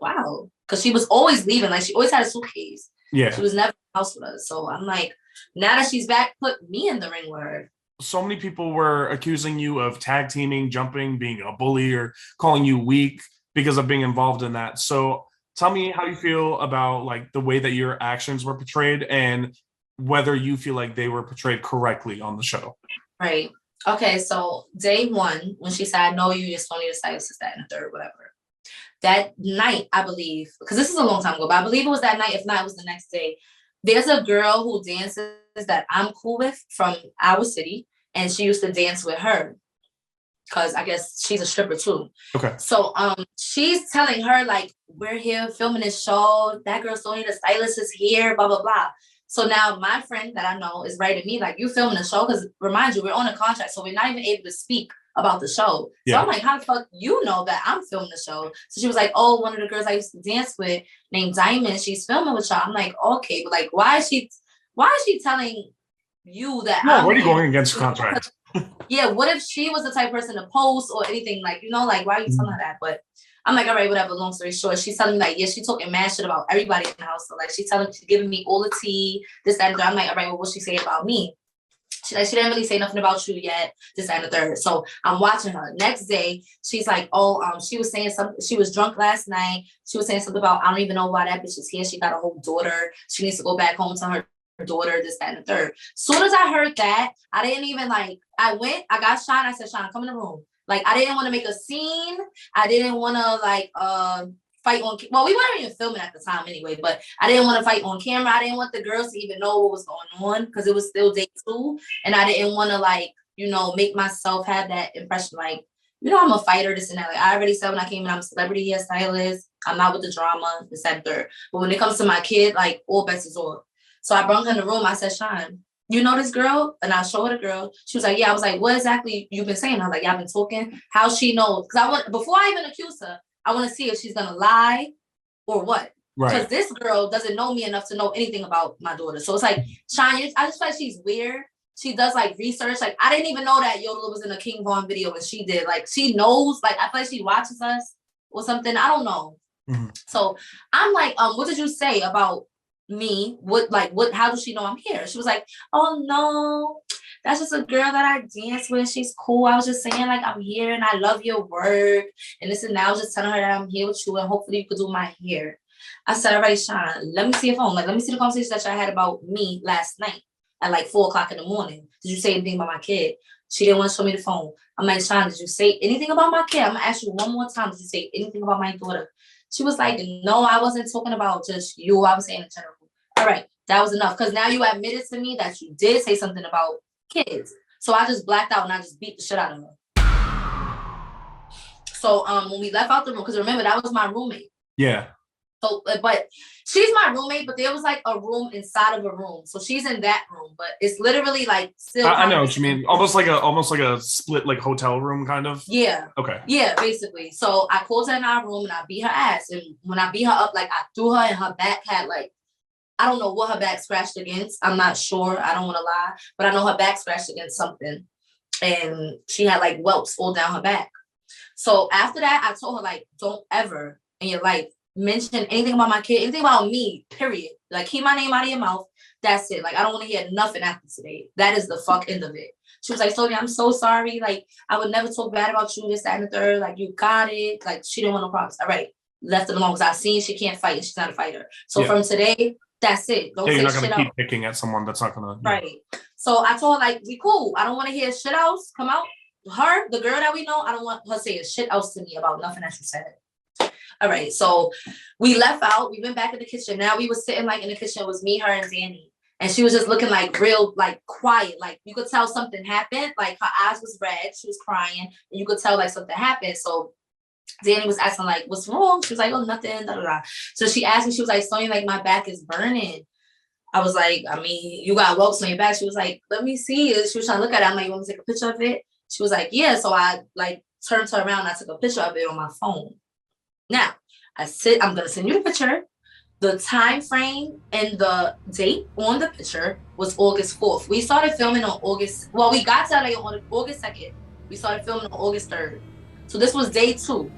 Wow. Because she was always leaving. Like she always had a suitcase. Yeah. She was never in the house with us. So I'm like, now that she's back, put me in the ring with her. So many people were accusing you of tag teaming, jumping, being a bully, or calling you weak because of being involved in that. So tell me how you feel about like the way that your actions were portrayed and whether you feel like they were portrayed correctly on the show. Right. Okay. So day one, when she said, I know you just don't need to say this, that, and the third, whatever. That night, I believe, because this is a long time ago, but I believe it was that night. If not, it was the next day. There's a girl who dances that I'm cool with from our city, and she used to dance with her because I guess she's a stripper too. Okay. So she's telling her like, we're here filming this show. That girl Stoney, the stylist, is here, blah blah blah. So now my friend that I know is writing me like, you filming the show? Because remind you, we're on a contract, so we're not even able to speak about the show. Yeah. So I'm like, how the fuck you know that I'm filming the show? So she was like, oh, one of the girls I used to dance with named Diamond, she's filming with y'all. I'm like, okay, but like, why is she telling you that? No, what are you going against contract? Yeah, what if she was the type of person to post or anything, like, you know, like, why are you telling her that? But I'm like, all right, whatever, long story short, she's telling me like, yeah, she's talking mad shit about everybody in the house. So like, she's giving me all the tea, this, that, and that. I'm like, all right, well, what's she saying about me? She's like, she didn't really say nothing about you yet, this, that, and the third. So I'm watching her. Next day, she's like, oh, she was saying something. She was drunk last night. She was saying something about, I don't even know why that bitch is here. She got a whole daughter. She needs to go back home to her daughter, this, that, and the third. Soon as I heard that, I didn't even like, I got Sean. I said, Sean, come in the room. Like, I didn't want to make a scene. I didn't want to like, fight on, well, we weren't even filming at the time anyway, but I didn't want to fight on camera. I didn't want the girls to even know what was going on because it was still day 2. And I didn't want to like, you know, make myself have that impression like, you know, I'm a fighter, this and that. Like I already said when I came in, I'm a celebrity hairstylist. I'm not with the drama, this and third. But when it comes to my kid, like all bets is off. So I brought her in the room. I said, Sean, you know this girl? And I showed her the girl. She was like, yeah. I was like, what exactly you been saying? I was like, y'all been talking? How she knows? Because before I even accuse her, I want to see if she's going to lie or what. Right. Because this girl doesn't know me enough to know anything about my daughter. So it's like, Sean, I just feel like she's weird. She does like research. Like, I didn't even know that Yodeler was in a King Von video and she did. Like, she knows, like, I feel like she watches us or something. I don't know. Mm-hmm. So I'm like, what did you say about me? How does she know I'm here? She was like, oh no, that's just a girl that I dance with. She's cool. I was just saying like, I'm here and I love your work and this and that. I was just telling her that I'm here with you and hopefully you could do my hair. I said, all right, Sean, let me see your phone. Like, let me see the conversation that y'all had about me last night at like 4:00 in the morning. Did you say anything about my kid? She didn't want to show me the phone. I'm like, Sean, did you say anything about my kid? I'm gonna ask you one more time. Did you say anything about my daughter? She was like, no, I wasn't talking about just you. I was saying in general. All right, that was enough. Because now you admitted to me that you did say something about kids. So I just blacked out and I just beat the shit out of her. So when we left out the room, because remember, that was my roommate. Yeah. So, but she's my roommate, but there was like a room inside of a room. So she's in that room, but it's literally like still. I know what you mean. Almost like a split like hotel room kind of. Yeah. Okay. Yeah, basically. So I called her in our room and I beat her ass. And when I beat her up, like I threw her and her back had like, I don't know what her back scratched against. I'm not sure. I don't want to lie, but I know her back scratched against something. And she had like welts all down her back. So after that, I told her like, don't ever in your life mention anything about my kid, anything about me, period. Like, keep my name out of your mouth. That's it. Like, I don't want to hear nothing after today. That is the fuck end of it. She was like, Stoney, I'm so sorry. Like, I would never talk bad about you, this, that, and the third. Like, you got it. Like, she didn't want no problems. All right. Left it alone because I seen she can't fight and she's not a fighter. So from today, that's it. Don't say you're not shit gonna keep picking at someone that's not gonna. Right. So I told her, like, we cool. I don't want to hear shit else come out. Her, the girl that we know, I don't want her saying shit else to me about nothing that you said. All right. So we left out. We went back in the kitchen. Now we was sitting like in the kitchen. It was me, her, and Danny. And she was just looking like real, like quiet. Like you could tell something happened. Like her eyes was red. She was crying. And you could tell like something happened. So Danny was asking like, what's wrong? She was like, oh, nothing. Da, da, da. So she asked me, she was like, Stoney, like my back is burning. I was like, I mean, you got welts on your back. She was like, let me see it. She was trying to look at it. I'm like, you want me to take a picture of it? She was like, yeah. So I like turned her around and I took a picture of it on my phone. Now, I'm going to send you the picture. The time frame and the date on the picture was August 4th. We started filming on we got to LA on August 2nd. We started filming on August 3rd. So this was day 2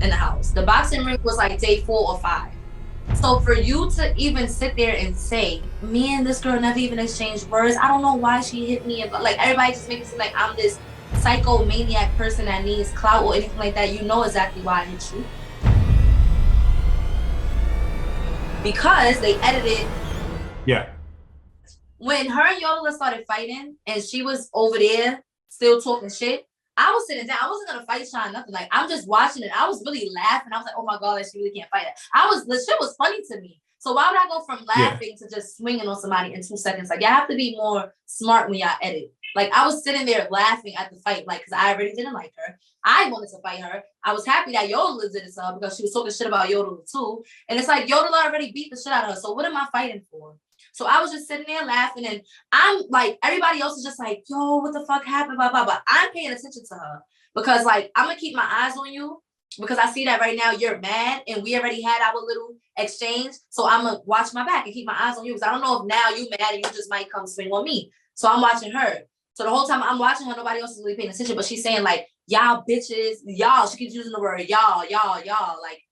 in the house. The boxing ring was like day 4 or 5. So for you to even sit there and say, me and this girl never even exchanged words, I don't know why she hit me. Like everybody just makes it seem like I'm this psychomaniac person that needs clout or anything like that. You know exactly why I hit you. Because they edited. Yeah. When her and Yola started fighting and she was over there still talking shit, I was sitting down. I wasn't gonna fight Sean, nothing. Like I'm just watching it. I was really laughing. I was like, oh my God, like, she really can't fight it. The shit was funny to me. So why would I go from laughing to just swinging on somebody in 2 seconds? Like y'all have to be more smart when y'all edit. Like I was sitting there laughing at the fight, like because I already didn't like her. I wanted to fight her. I was happy that Yola did it to her because she was talking shit about Yola too. And it's like Yola already beat the shit out of her. So what am I fighting for? So I was just sitting there laughing, and I'm like, everybody else is just like, yo, what the fuck happened? Blah, blah, blah. I'm paying attention to her because like I'm gonna keep my eyes on you because I see that right now you're mad and we already had our little exchange. So I'm gonna watch my back and keep my eyes on you because I don't know if now you mad and you just might come swing on me. So I'm watching her. So the whole time I'm watching her, nobody else is really paying attention, but she's saying like, y'all bitches, y'all. She keeps using the word y'all. Like,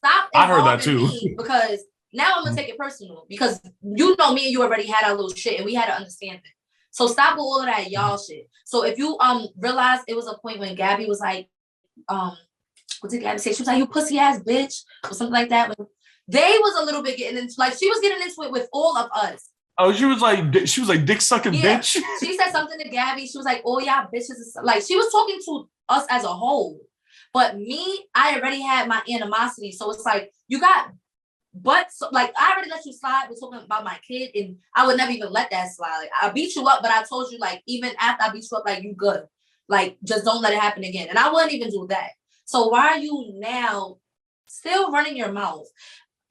stop. I heard that too. Because now I'm gonna take it personal because you know me and you already had our little shit and we had to understand it. So stop with all of that y'all shit. So if you realize it was a point when Gabby was like, what did Gabby say? She was like, you pussy ass bitch or something like that. They was a little bit getting into like she was getting into it with all of us. Oh, she was like dick sucking bitch. She said something to Gabby. She was like, oh y'all bitches. Like she was talking to us as a whole. But me, I already had my animosity. So it's like you got. But so, like I already let you slide. We're talking about my kid, and I would never even let that slide. Like I beat you up, but I told you like even after I beat you up, like you good. Like just don't let it happen again. And I wouldn't even do that. So why are you now still running your mouth?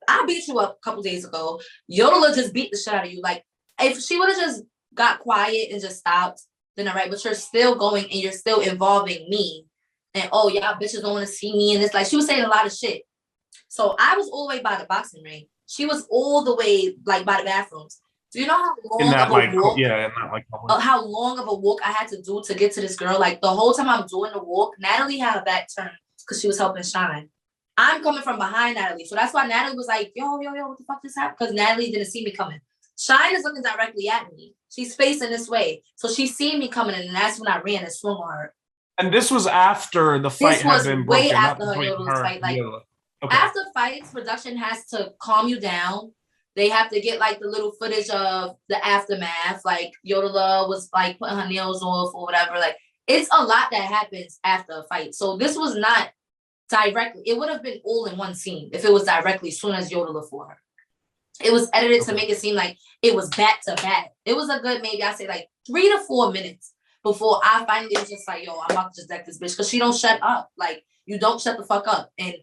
I beat you up a couple days ago. Yola just beat the shit out of you. Like if she would have just got quiet and just stopped, then all right. But you're still going and you're still involving me. And oh y'all bitches don't want to see me. And it's like she was saying a lot of shit. So I was all the way by the boxing ring. She was all the way like by the bathrooms. Do you know how long of a walk? Yeah, not like how long of a walk I had to do to get to this girl? Like the whole time I'm doing the walk, Natalie had her back turned because she was helping Shine. I'm coming from behind Natalie, so that's why Natalie was like, "Yo, what the fuck just happened?" Because Natalie didn't see me coming. Shine is looking directly at me. She's facing this way, so she seen me coming, and that's when I ran and swung on her. And this was after the fight had been broken. Way after her fight, like. Okay. After fights, production has to calm you down. They have to get like the little footage of the aftermath. Like Yola was like putting her nails off or whatever. Like it's a lot that happens after a fight. So this was not directly. It would have been all in one scene if it was directly as soon as Yola for her. It was edited to make it seem like it was back to back. It was a good maybe I say like 3 to 4 minutes before I finally was just like, yo, I'm about to just deck this bitch because she don't shut up. Like you don't shut the fuck up and.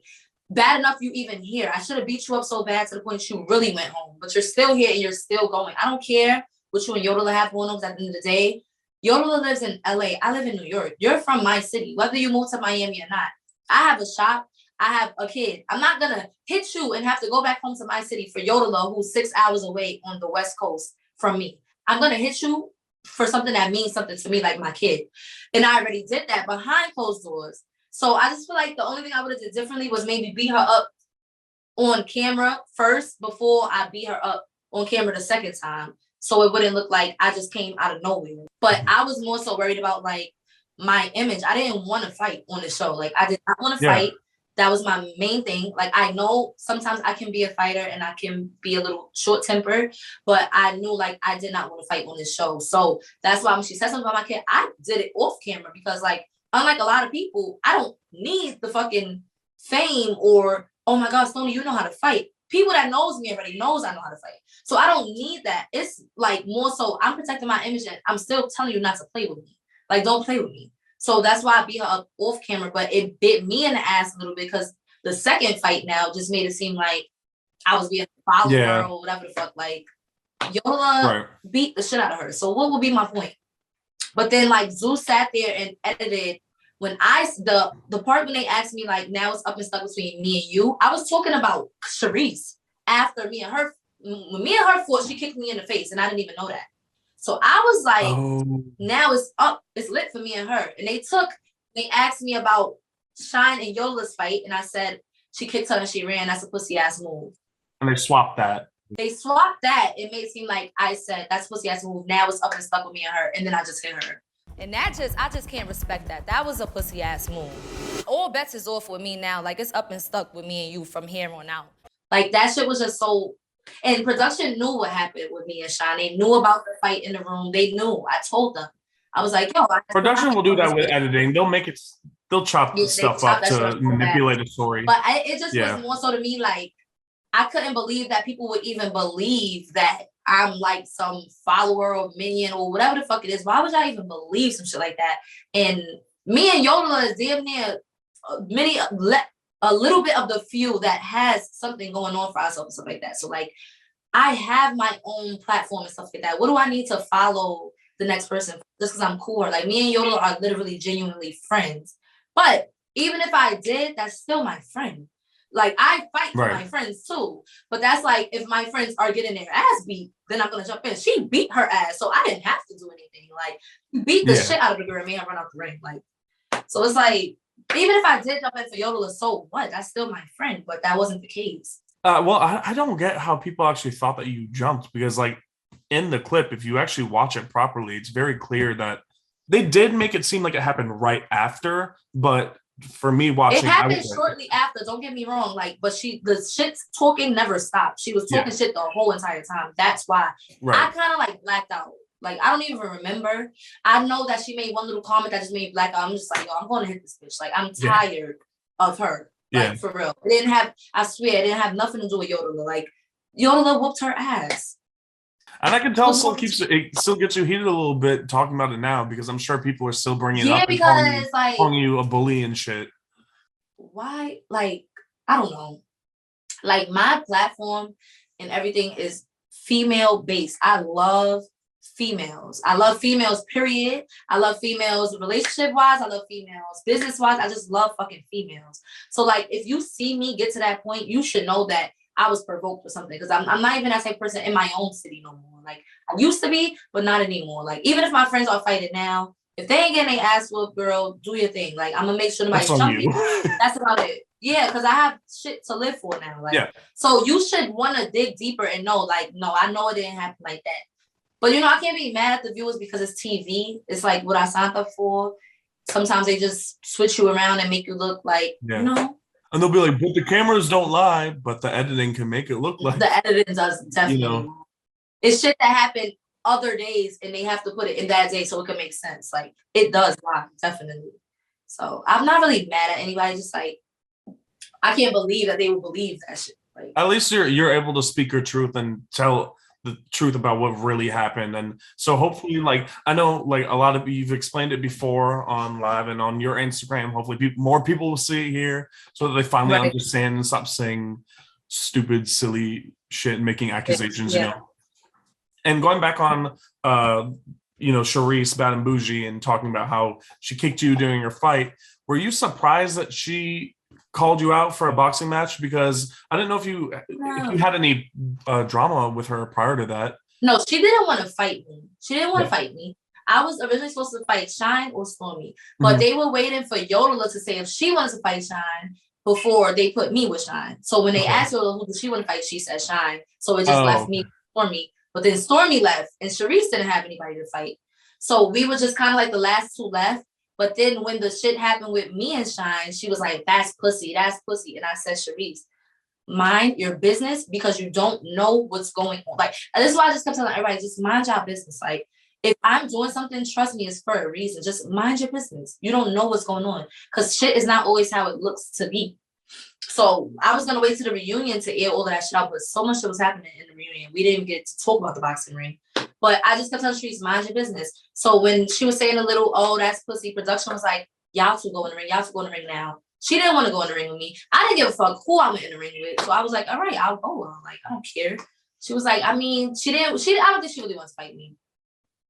Bad enough you even here. I should have beat you up so bad to the point you really went home. But you're still here and you're still going. I don't care what you and Yola have going on because at the end of the day, Yola lives in LA. I live in New York. You're from my city. Whether you move to Miami or not. I have a shop. I have a kid. I'm not going to hit you and have to go back home to my city for Yola, who's 6 hours away on the West Coast from me. I'm going to hit you for something that means something to me like my kid. And I already did that behind closed doors. So I just feel like the only thing I would have did differently was maybe beat her up on camera first before I beat her up on camera the second time. So it wouldn't look like I just came out of nowhere. But I was more so worried about like my image. I didn't want to fight on the show. Like I did not want to fight. That was my main thing. Like I know sometimes I can be a fighter and I can be a little short-tempered, but I knew like I did not want to fight on this show. So that's why when she said something about my kid, I did it off camera because like unlike a lot of people, I don't need the fucking fame or oh my God, Stoney, you know how to fight. People that knows me already knows I know how to fight. So I don't need that. It's like more so I'm protecting my image and I'm still telling you not to play with me. Like, don't play with me. So that's why I beat her up off camera, but it bit me in the ass a little bit because the second fight now just made it seem like I was being a follower or whatever the fuck. Like, Yola beat the shit out of her. So what would be my point? But then like Zeus sat there and edited when the part when they asked me like now it's up and stuck between me and you, I was talking about Sharice after when me and her fought, she kicked me in the face and I didn't even know that. So I was like, now it's up, it's lit for me and her. And they asked me about Shine and Yola's fight, and I said she kicked her and she ran. That's a pussy ass move. And they swapped that. It made it seem like I said that's a pussy ass move. Now it's up and stuck with me and her, and then I just hit her. And I just can't respect that. That was a pussy ass move. All bets is off with me now. Like, it's up and stuck with me and you from here on out. Like, that shit was just so. And production knew what happened with me and Sean. They knew about the fight in the room. They knew. I told them. I was like, yo. Production will do that with editing. They'll chop stuff up to manipulate the story. But it just was more so to me like, I couldn't believe that people would even believe that I'm like some follower or minion or whatever the fuck it is. Why would y'all even believe some shit like that? And me and Yola is damn near a little bit of the few that has something going on for ourselves and stuff like that. So like, I have my own platform and stuff like that. What do I need to follow the next person just because I'm cool? Like, me and Yola are literally genuinely friends. But even if I did, that's still my friend. Like, I fight for my friends too. But that's like, if my friends are getting their ass beat, then I'm going to jump in. She beat her ass, so I didn't have to do anything. Like, beat the shit out of the girl and made her run out the ring. Like, so it's like, even if I did jump in for Yola, so what? That's still my friend, but that wasn't the case. Well, I don't get how people actually thought that you jumped because, like, in the clip, if you actually watch it properly, it's very clear that they did make it seem like it happened right after, but for me watching, it happened shortly after. Don't get me wrong, like, but the shit talking never stopped. She was talking shit the whole entire time. That's why I kind of like blacked out. Like, I don't even remember. I know that she made one little comment that just made me black out. I'm just like, yo, I'm going to hit this bitch. Like, I'm tired of her. Like, for real. I swear, it didn't have nothing to do with Yola. Like, Yola whooped her ass. And I can tell it still gets you heated a little bit talking about it now because I'm sure people are still bringing it up and calling you a bully and shit. Why? Like, I don't know. Like, my platform and everything is female based. I love females. I love females, period. I love females relationship wise. I love females business wise. I just love fucking females. So, like, if you see me get to that point, you should know that I was provoked for something because I'm not even that type of person in my own city no more. Like, I used to be, but not anymore. Like, even if my friends are fighting now, if they ain't getting their ass whooped, girl, do your thing. Like, I'm gonna make sure nobody's jumping. That's about it. Yeah, because I have shit to live for now. Like, so you should want to dig deeper and know, like, no, I know it didn't happen like that. But, you know, I can't be mad at the viewers because it's TV. It's like what I signed up for. Sometimes they just switch you around and make you look like, you know. And they'll be like, but the cameras don't lie, but the editing can make it look like. The editing does definitely. You know. It's shit that happened other days and they have to put it in that day so it can make sense. Like, it does lie, definitely. So I'm not really mad at anybody. Just like, I can't believe that they would believe that shit. Like, at least you're able to speak your truth and tell the truth about what really happened. And so hopefully, like, I know like a lot of you've explained it before on live and on your Instagram. Hopefully more people will see it here so that they finally understand and stop saying stupid, silly shit and making accusations, you know. And going back on you know, Sharice, Bad and Boujee, and talking about how she kicked you during your fight, were you surprised that she called you out for a boxing match? Because I didn't know if you had any drama with her prior to that. No, she didn't want to fight me. She didn't want to fight me. I was originally supposed to fight Shine or Stoney, but they were waiting for Yola to say if she wanted to fight Shine before they put me with Shine. So when they asked Yola who did she want to fight, she said Shine. So it just left me Stormy. But then Stormy left and Sharice didn't have anybody to fight. So we were just kind of like the last two left. But then when the shit happened with me and Shine, she was like, that's pussy. And I said, Sharice, mind your business because you don't know what's going on. Like, and this is why I just kept telling everybody, just mind your business. Like, if I'm doing something, trust me, it's for a reason. Just mind your business. You don't know what's going on because shit is not always how it looks to be. So I was gonna wait to the reunion to air all of that shit out, but so much shit was happening in the reunion. We didn't even get to talk about the boxing ring. But I just kept telling Streets, mind your business. So when she was saying a little, oh, that's pussy, production was like, y'all two go in the ring, y'all two go in the ring now. She didn't want to go in the ring with me. I didn't give a fuck who I went in the ring with. So I was like, all right, I'll go. I'm like, I don't care. She was like, I mean, I don't think she really wants to fight me.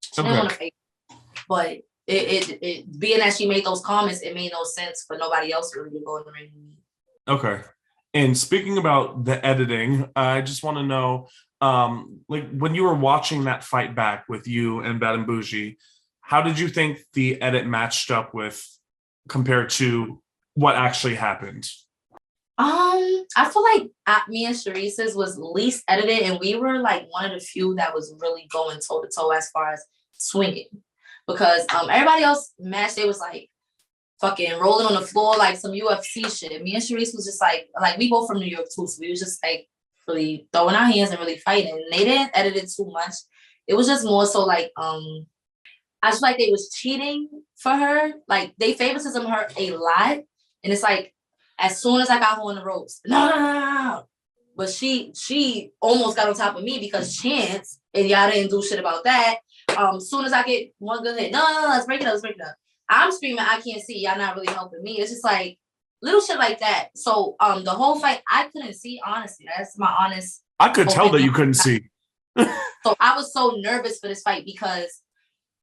She didn't want to fight me. But it being that she made those comments, it made no sense for nobody else really to go in the ring with me. Okay. And speaking about the editing, I just want to know, like when you were watching that fight back with you and Bad and Boujee, how did you think the edit matched up with compared to what actually happened? I feel like me and Sharice's was least edited, and we were like one of the few that was really going toe to toe as far as swinging, because everybody else match they was like fucking rolling on the floor like some UFC shit. Me and Sharice was just like we both from New York too, so we was just like really throwing our hands and really fighting. And they didn't edit it too much. It was just more so like I feel like they was cheating for her. Like they favoritism her a lot, and it's like as soon as I got her on the ropes, no. But she almost got on top of me because Chance and y'all didn't do shit about that. Soon as I get one good hit, no, let's break it up. I'm screaming, I can't see, y'all not really helping me. It's just like little shit like that. So the whole fight, I couldn't see, honestly. That's my honest. I could tell that you couldn't see. So I was so nervous for this fight because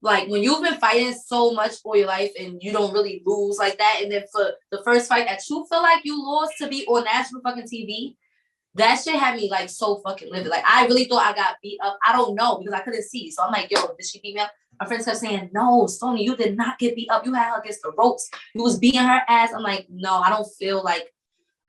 like when you've been fighting so much for your life and you don't really lose like that, and then for the first fight that you feel like you lost to be on national fucking TV, that shit had me like so fucking livid. Like I really thought I got beat up. I don't know because I couldn't see. So I'm like, yo, did she beat me up? My friends kept saying, no, Stoney, you did not get beat up. You had her against the ropes. You was beating her ass. I'm like, no, I don't feel like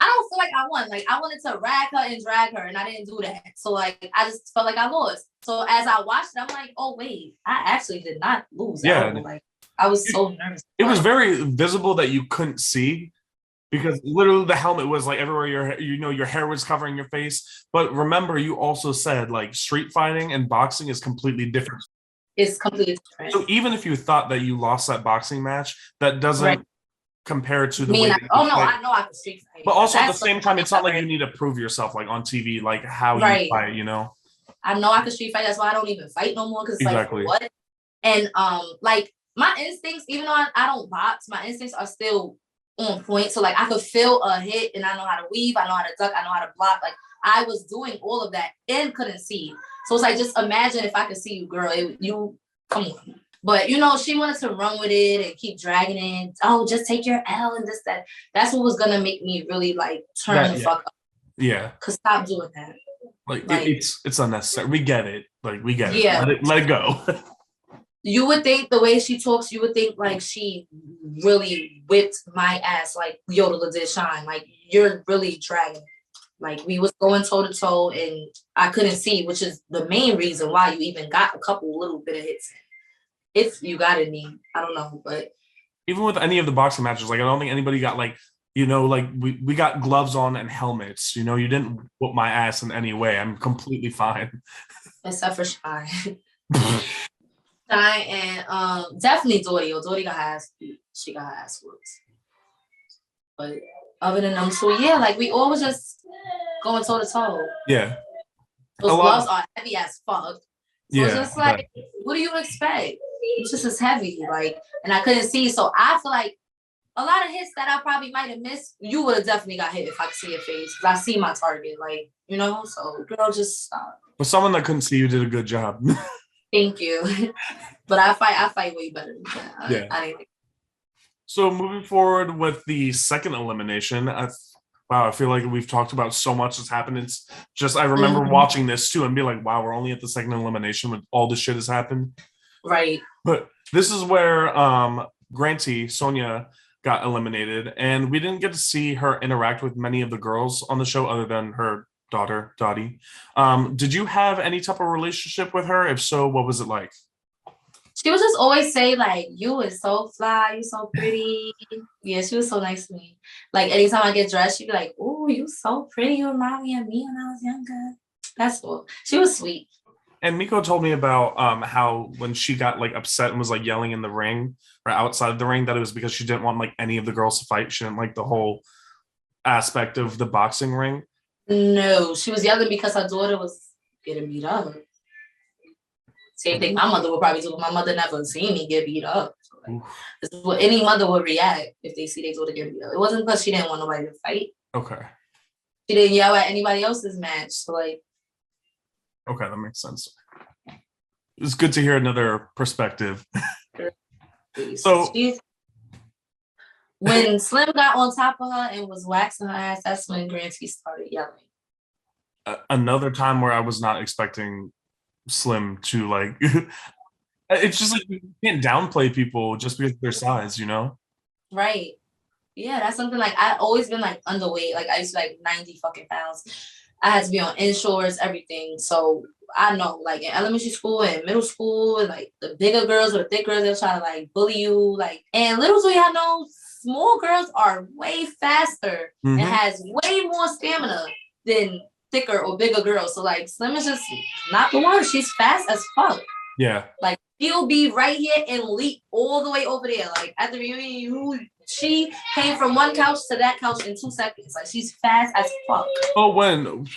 I won. Like I wanted to rag her and drag her, and I didn't do that. So like I just felt like I lost. So as I watched it, I'm like, oh wait, I actually did not lose. Yeah. Like I was so nervous. It was very visible that you couldn't see because literally the helmet was like everywhere. Your hair was covering your face. But remember, you also said like street fighting and boxing is completely different. It's completely different. So even if you thought that you lost that boxing match, that doesn't compare to the way that I know I can street fight. But also at the same time, it's not like you need to prove yourself like on TV, like how you fight, you know? I know I can street fight. That's why I don't even fight no more. Because exactly. Like, what? And like my instincts, even though I don't box, my instincts are still on point. So like I could feel a hit and I know how to weave, I know how to duck, I know how to block. Like I was doing all of that and couldn't see. So it's like, just imagine if I could see you, girl. You come on. But you know, she wanted to run with it and keep dragging it. Oh, just take your L and this, that. That's what was gonna make me really like turn the fuck up. Yeah. Cause stop doing that. Like it's unnecessary. We get it. Like we get it. Yeah. Let it go. You would think the way she talks, you would think like she really whipped my ass like Yodeler did Shine. Like you're really dragging. Like we was going toe to toe and I couldn't see, which is the main reason why you even got a couple little bit of hits in. If you got any, I don't know, but even with any of the boxing matches, like I don't think anybody got like, you know, like we got gloves on and helmets. You know, you didn't whoop my ass in any way. I'm completely fine. Except for Shy. Shy and definitely Dory. Dory got her ass beat. She got her ass whooped. But other than them two, yeah, like we all was just going toe to toe. Yeah. Those gloves are heavy as fuck. So it's just like, what do you expect? It's just as heavy, like, and I couldn't see. So I feel like a lot of hits that I probably might have missed, you would have definitely got hit if I could see your face. Because I see my target, like, you know, so girl, just stop. For someone that couldn't see, you did a good job. Thank you. But I fight way better than that. I didn't think. So moving forward with the second elimination, wow, I feel like we've talked about so much that's happened. It's just, I remember watching this too and be like, wow, we're only at the second elimination when all this shit has happened. Right. But this is where Granty, Sonia, got eliminated. And we didn't get to see her interact with many of the girls on the show other than her daughter, Dottie. Did you have any type of relationship with her? If so, what was it like? She would just always say, like, you is so fly, you so pretty. Yeah, she was so nice to me. Like, anytime I get dressed, she'd be like, ooh, you so pretty. You remind me of me when I was younger. That's cool. She was sweet. And Miko told me about how when she got, like, upset and was, like, yelling in the ring or outside of the ring, that it was because she didn't want, like, any of the girls to fight. She didn't like the whole aspect of the boxing ring? No, she was yelling because her daughter was getting beat up. Same thing my mother would probably do. My mother never seen me get beat up. So like, this is what any mother would react if they see their daughter get beat up. It wasn't because she didn't want nobody to fight. Okay. She didn't yell at anybody else's match. So like, okay, that makes sense. It's good to hear another perspective. So when Slim got on top of her and was waxing her ass, that's when Grantee started yelling. Another time where I was not expecting Slim to like it's just like you can't downplay people just because of their size, you know? Right. Yeah, that's something like I've always been like underweight. Like I used to like 90 fucking pounds. I had to be on insurance, everything. So I know, like in elementary school and middle school, and like the bigger girls or the thick girls, they'll try to like bully you. Like, and little do y'all know, small girls are way faster and has way more stamina than thicker or bigger girls. So like Slim is just not the one. She's fast as fuck. Yeah. Like she'll be right here and leap all the way over there. Like at the reunion, she came from one couch to that couch in 2 seconds. Like she's fast as fuck. Oh,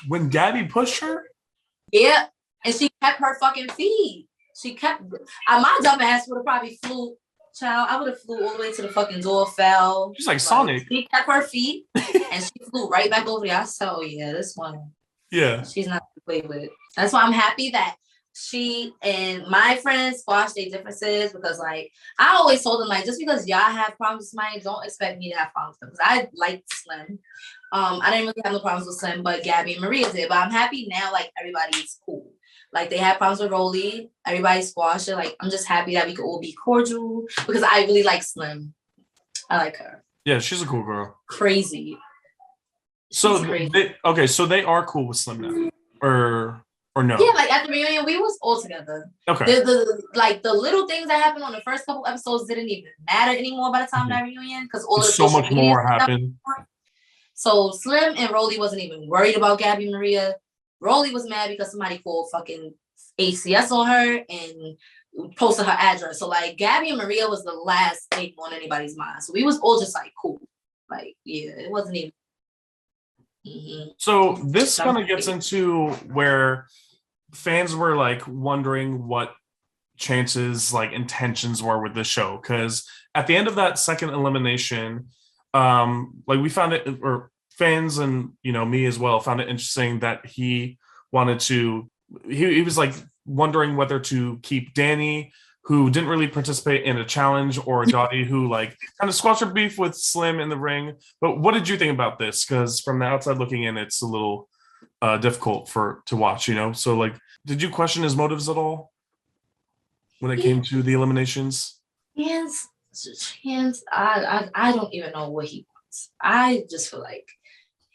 when Gabby pushed her? Yeah. And she kept her fucking feet. She kept my dumb ass would have probably flew. Child, I would have flew all the way to the fucking door, fell. She's like Sonic. She kept her feet and she flew right back over there. I said, oh yeah, this one. Yeah. She's not to play with. That's why I'm happy that she and my friends squashed their differences, because like I always told them, like, just because y'all have problems with mine, don't expect me to have problems with them. Because I liked Slim. I didn't really have no problems with Slim, but Gabby and Maria did. But I'm happy now, like everybody's cool. Like they had problems with Rolly, everybody squashed it. Like I'm just happy that we could all be cordial, because I really like Slim. I like her. Yeah, she's a cool girl. Crazy. So so they are cool with Slim now, or no? Yeah, like at the reunion, we was all together. Okay. The little things that happened on the first couple episodes didn't even matter anymore by the time of that reunion, because all of so much more happened. So Slim and Rolly wasn't even worried about Gabby Maria. Rolly was mad because somebody called fucking ACS on her and posted her address. So like Gabby and Maria was the last thing on anybody's mind. So we was all just like cool. Like, yeah, it wasn't even. So this kind of gets into where fans were like wondering what Chance's like intentions were with the show, because at the end of that second elimination, like we found it, or fans and me as well found it interesting that he wanted to. He was like wondering whether to keep Danny, who didn't really participate in a challenge, or Dottie, who like kind of squashed her beef with Slim in the ring. But what did you think about this? Because from the outside looking in, it's a little difficult to watch, So like, did you question his motives at all when it came to the eliminations? Chance, I don't even know what he wants. I just feel like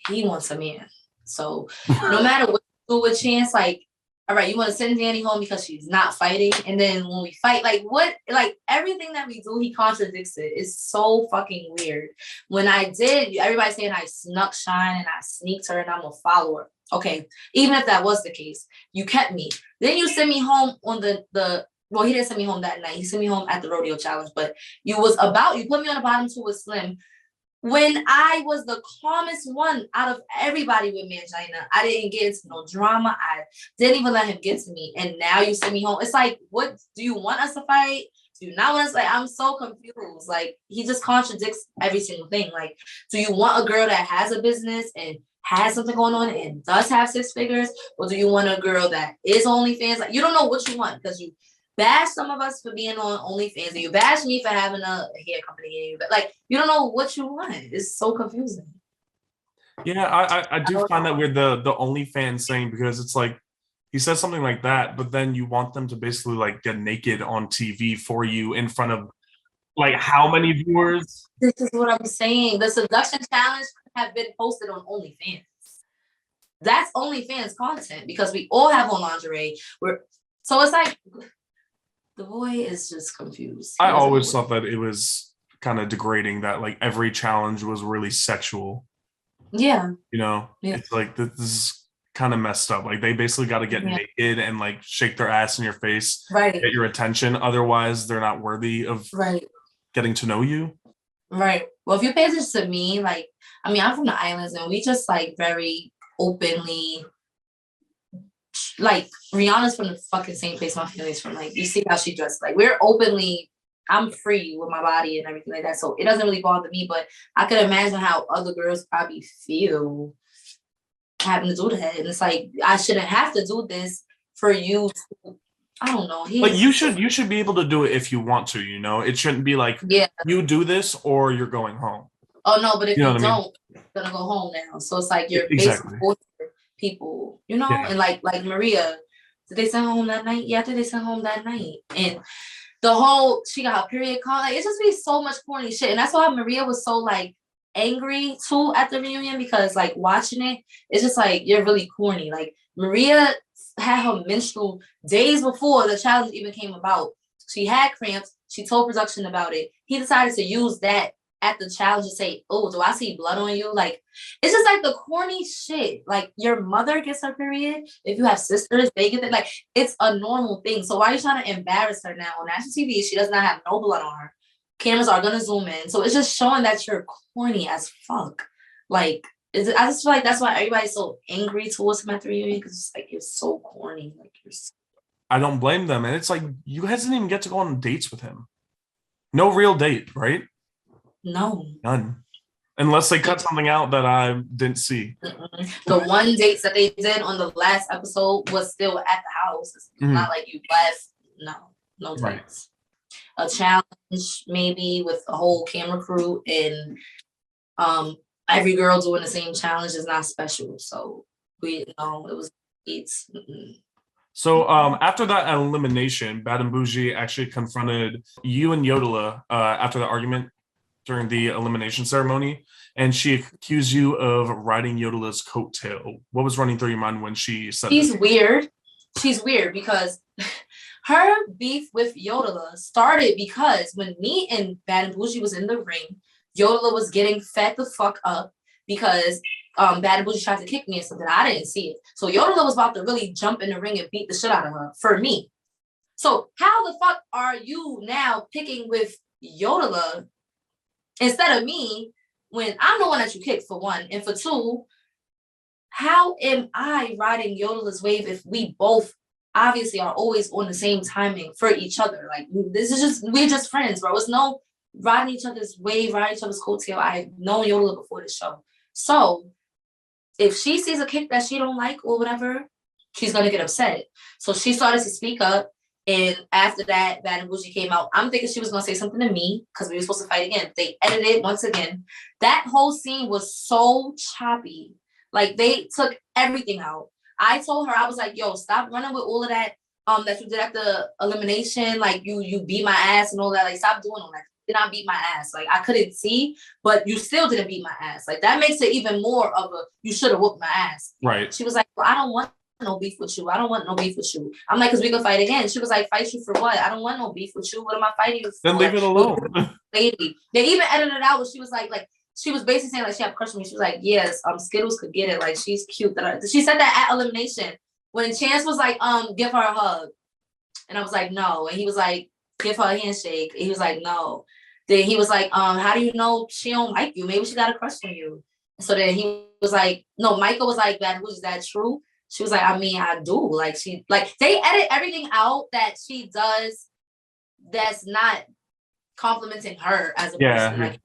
he wants a man. So no matter what you do with Chance, like, all right, you want to send Danny home because she's not fighting, and then when we fight, like what, like everything that we do, he contradicts it. It's so fucking weird. When I did, everybody saying I snuck Shine and I sneaked her and I'm a follower. Okay, even if that was the case, you kept me. Then you sent me home on the well, he didn't send me home that night. He sent me home at the rodeo challenge, but you put me on the bottom two with Slim. When I was the calmest one out of everybody with Mangina, I didn't get into no drama. I didn't even let him get to me. And now you send me home. It's like, what do you want us to fight? Do you not want us? Like, I'm so confused. Like, he just contradicts every single thing. Like, do you want a girl that has a business and has something going on and does have 6 figures? Or do you want a girl that is OnlyFans? Like, you don't know what you want, because you bash some of us for being on OnlyFans, and you bash me for having a hair company, but like you don't know what you want. It's so confusing. Yeah, I do find that weird, the OnlyFans thing, because it's like he says something like that, but then you want them to basically like get naked on TV for you in front of like how many viewers? This is what I'm saying. The seduction challenge have been posted on OnlyFans. That's OnlyFans content, because we all have on lingerie. So it's like, the boy is just confused. I always thought that it was kind of degrading that like every challenge was really sexual. Yeah. Yeah. It's like, this is kind of messed up. Like they basically got to get naked and like shake their ass in your face, right, get your attention. Otherwise, they're not worthy of getting to know you. Right. Well, if you pay attention to me, like, I mean, I'm from the islands and we just like very openly, like Rihanna's from the fucking same place my family's from. Like, you see how she dressed. Like, we're openly, I'm free with my body and everything like that. So it doesn't really bother me, but I could imagine how other girls probably feel having to do that. And it's like, I shouldn't have to do this for you to, I don't know. But you should be able to do it if you want to, you know. It shouldn't be like you do this or you're going home. Oh no, but if you don't, I mean? you're gonna go home now. So it's like you're Exactly. basically forcing people, you know, and like Maria, did they send home that night? Yeah, I think they sent home that night. And the whole she got her period call, like it just be so much corny shit. And that's why Maria was so like angry too at the reunion, because like watching it, it's just like you're really corny. Like Maria had her menstrual days before the challenge even came about. She had cramps. She told production about it. He decided to use that at the challenge to say, "Oh, do I see blood on you?" Like, it's just like the corny shit. Like, your mother gets her period. If you have sisters, they get it. Like, it's a normal thing. So why are you trying to embarrass her now on national TV? She does not have no blood on her. Cameras are gonna zoom in. So it's just showing that you're corny as fuck. Like, I just feel like that's why everybody's so angry towards him at the reunion, because it's like you're so corny. Like I don't blame them, and it's like you guys didn't even get to go on dates with him. No real date, right? No, none, unless they cut something out that I didn't see. The one dates that they did on the last episode was still at the house. It's not like you left. No dates. Right. A challenge maybe with a whole camera crew and every girl doing the same challenge is not special. So we know it was dates. So after that elimination, Bad and Boujee actually confronted you and Yodeler after the argument during the elimination ceremony, and she accused you of riding Yodeler's coattail. What was running through your mind when she said She's weird. She's weird because her beef with Yodeler started because when me and Bad and Boujee was in the ring, Yodeler was getting fed the fuck up because Bad and Boujee tried to kick me or something. I didn't see it. So Yodeler was about to really jump in the ring and beat the shit out of her for me. So how the fuck are you now picking with Yodeler instead of me when I'm the one that you kicked, for one? And for two, how am I riding Yodeler's wave if we both obviously are always on the same timing for each other? Like, this is just, we're just friends, bro. It's no riding each other's wave, riding each other's coattail. I've known Yodeler before the show. So if she sees a kick that she don't like or whatever, she's gonna get upset. So she started to speak up. And after that, Bad and Boujee came out. I'm thinking she was gonna say something to me because we were supposed to fight again. They edited it once again. That whole scene was so choppy. Like, they took everything out. I told her, I was like, yo, stop running with all of that that you did at the elimination. Like, you beat my ass and all that. Like, stop doing all that. You did not beat my ass. Like, I couldn't see, but you still didn't beat my ass. Like, that makes it even more of a, you should have whooped my ass. Right. She was like, well, I don't want no beef with you. I don't want no beef with you. I'm like, because we can fight again. She was like, fight you for what? I don't want no beef with you. What am I fighting you for? Then leave it alone. Lady. They even edited it out where she was like, she was basically saying like she had a crush on me. She was like, yes, Skittlz could get it. Like, she's cute. She said that at elimination when Chance was like, give her a hug. And I was like, no. And he was like, give her a handshake. And he was like, no. Then he was like, how do you know she don't like you? Maybe she got a crush on you. So then he was like, no, Michael was like, is that true? She was like, I mean, I do. Like, they edit everything out that she does that's not complimenting her as a person.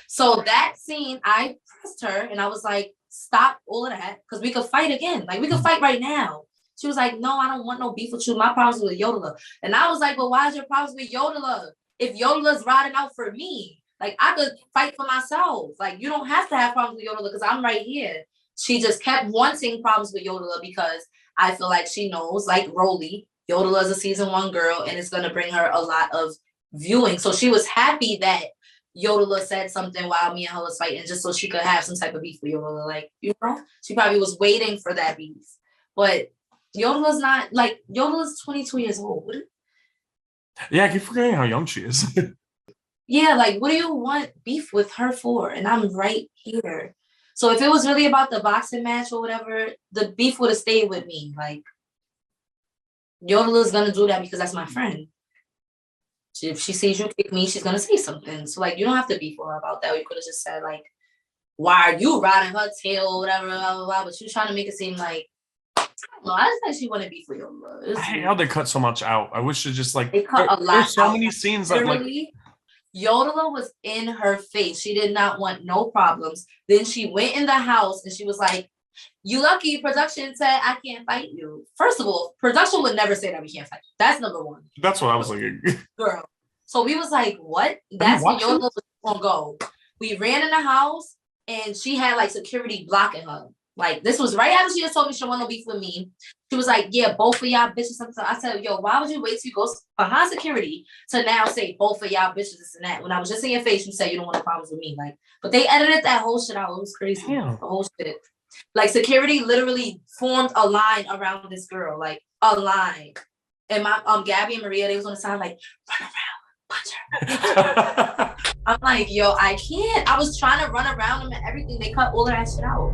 So that scene, I pressed her and I was like, stop all of that, because we could fight again. Like, we could fight right now. She was like, no, I don't want no beef with you. My problems with Yodeler. And I was like, but why is your problems with Yodeler? If Yodeler's riding out for me, like, I could fight for myself. Like, you don't have to have problems with Yodeler because I'm right here. She just kept wanting problems with Yodeler because I feel like she knows, like Rolly, Yodeler is a season 1 girl and it's going to bring her a lot of viewing. So she was happy that Yodeler said something while me and her was fighting just so she could have some type of beef with Yodeler. Like, you know, she probably was waiting for that beef. But Yodeler's not, like, Yodeler's 22 years old. Yeah, I keep forgetting how young she is. Yeah, like, what do you want beef with her for? And I'm right here. So if it was really about the boxing match or whatever, the beef would have stayed with me. Like, Yodeler's gonna do that because that's my friend. If she sees you kick me, she's gonna say something. So like, you don't have to beef with her about that. Or you could have just said like, why are you riding her tail, whatever, blah, blah, blah. But you trying to make it seem like, no, I just think she wouldn't be for you. I hate how they cut so much out. I wish it just like, they cut a lot. There's so out. many scenes that like. Yodeler was in her face. She did not want no problems. Then she went in the house and she was like, you lucky production said I can't fight you. First of all, production would never say that we can't fight. That's number one. That's what I was thinking. Girl. So we was like, what? That's when Yodeler was gonna go. We ran in the house and she had like security blocking her. Like this was right after she just told me she don't want no beef with me. She was like, yeah, both of y'all bitches. I said, yo, why would you wait till you go behind security to now say both of y'all bitches this and that? When I was just in your face, you said you don't want no problems with me. Like, but they edited that whole shit out. It was crazy. Damn. The whole shit. Like security literally formed a line around this girl, like a line. And my Gabby and Maria, they was on the side like, run around, punch her. I'm like, yo, I can't. I was trying to run around them and everything. They cut all of that shit out.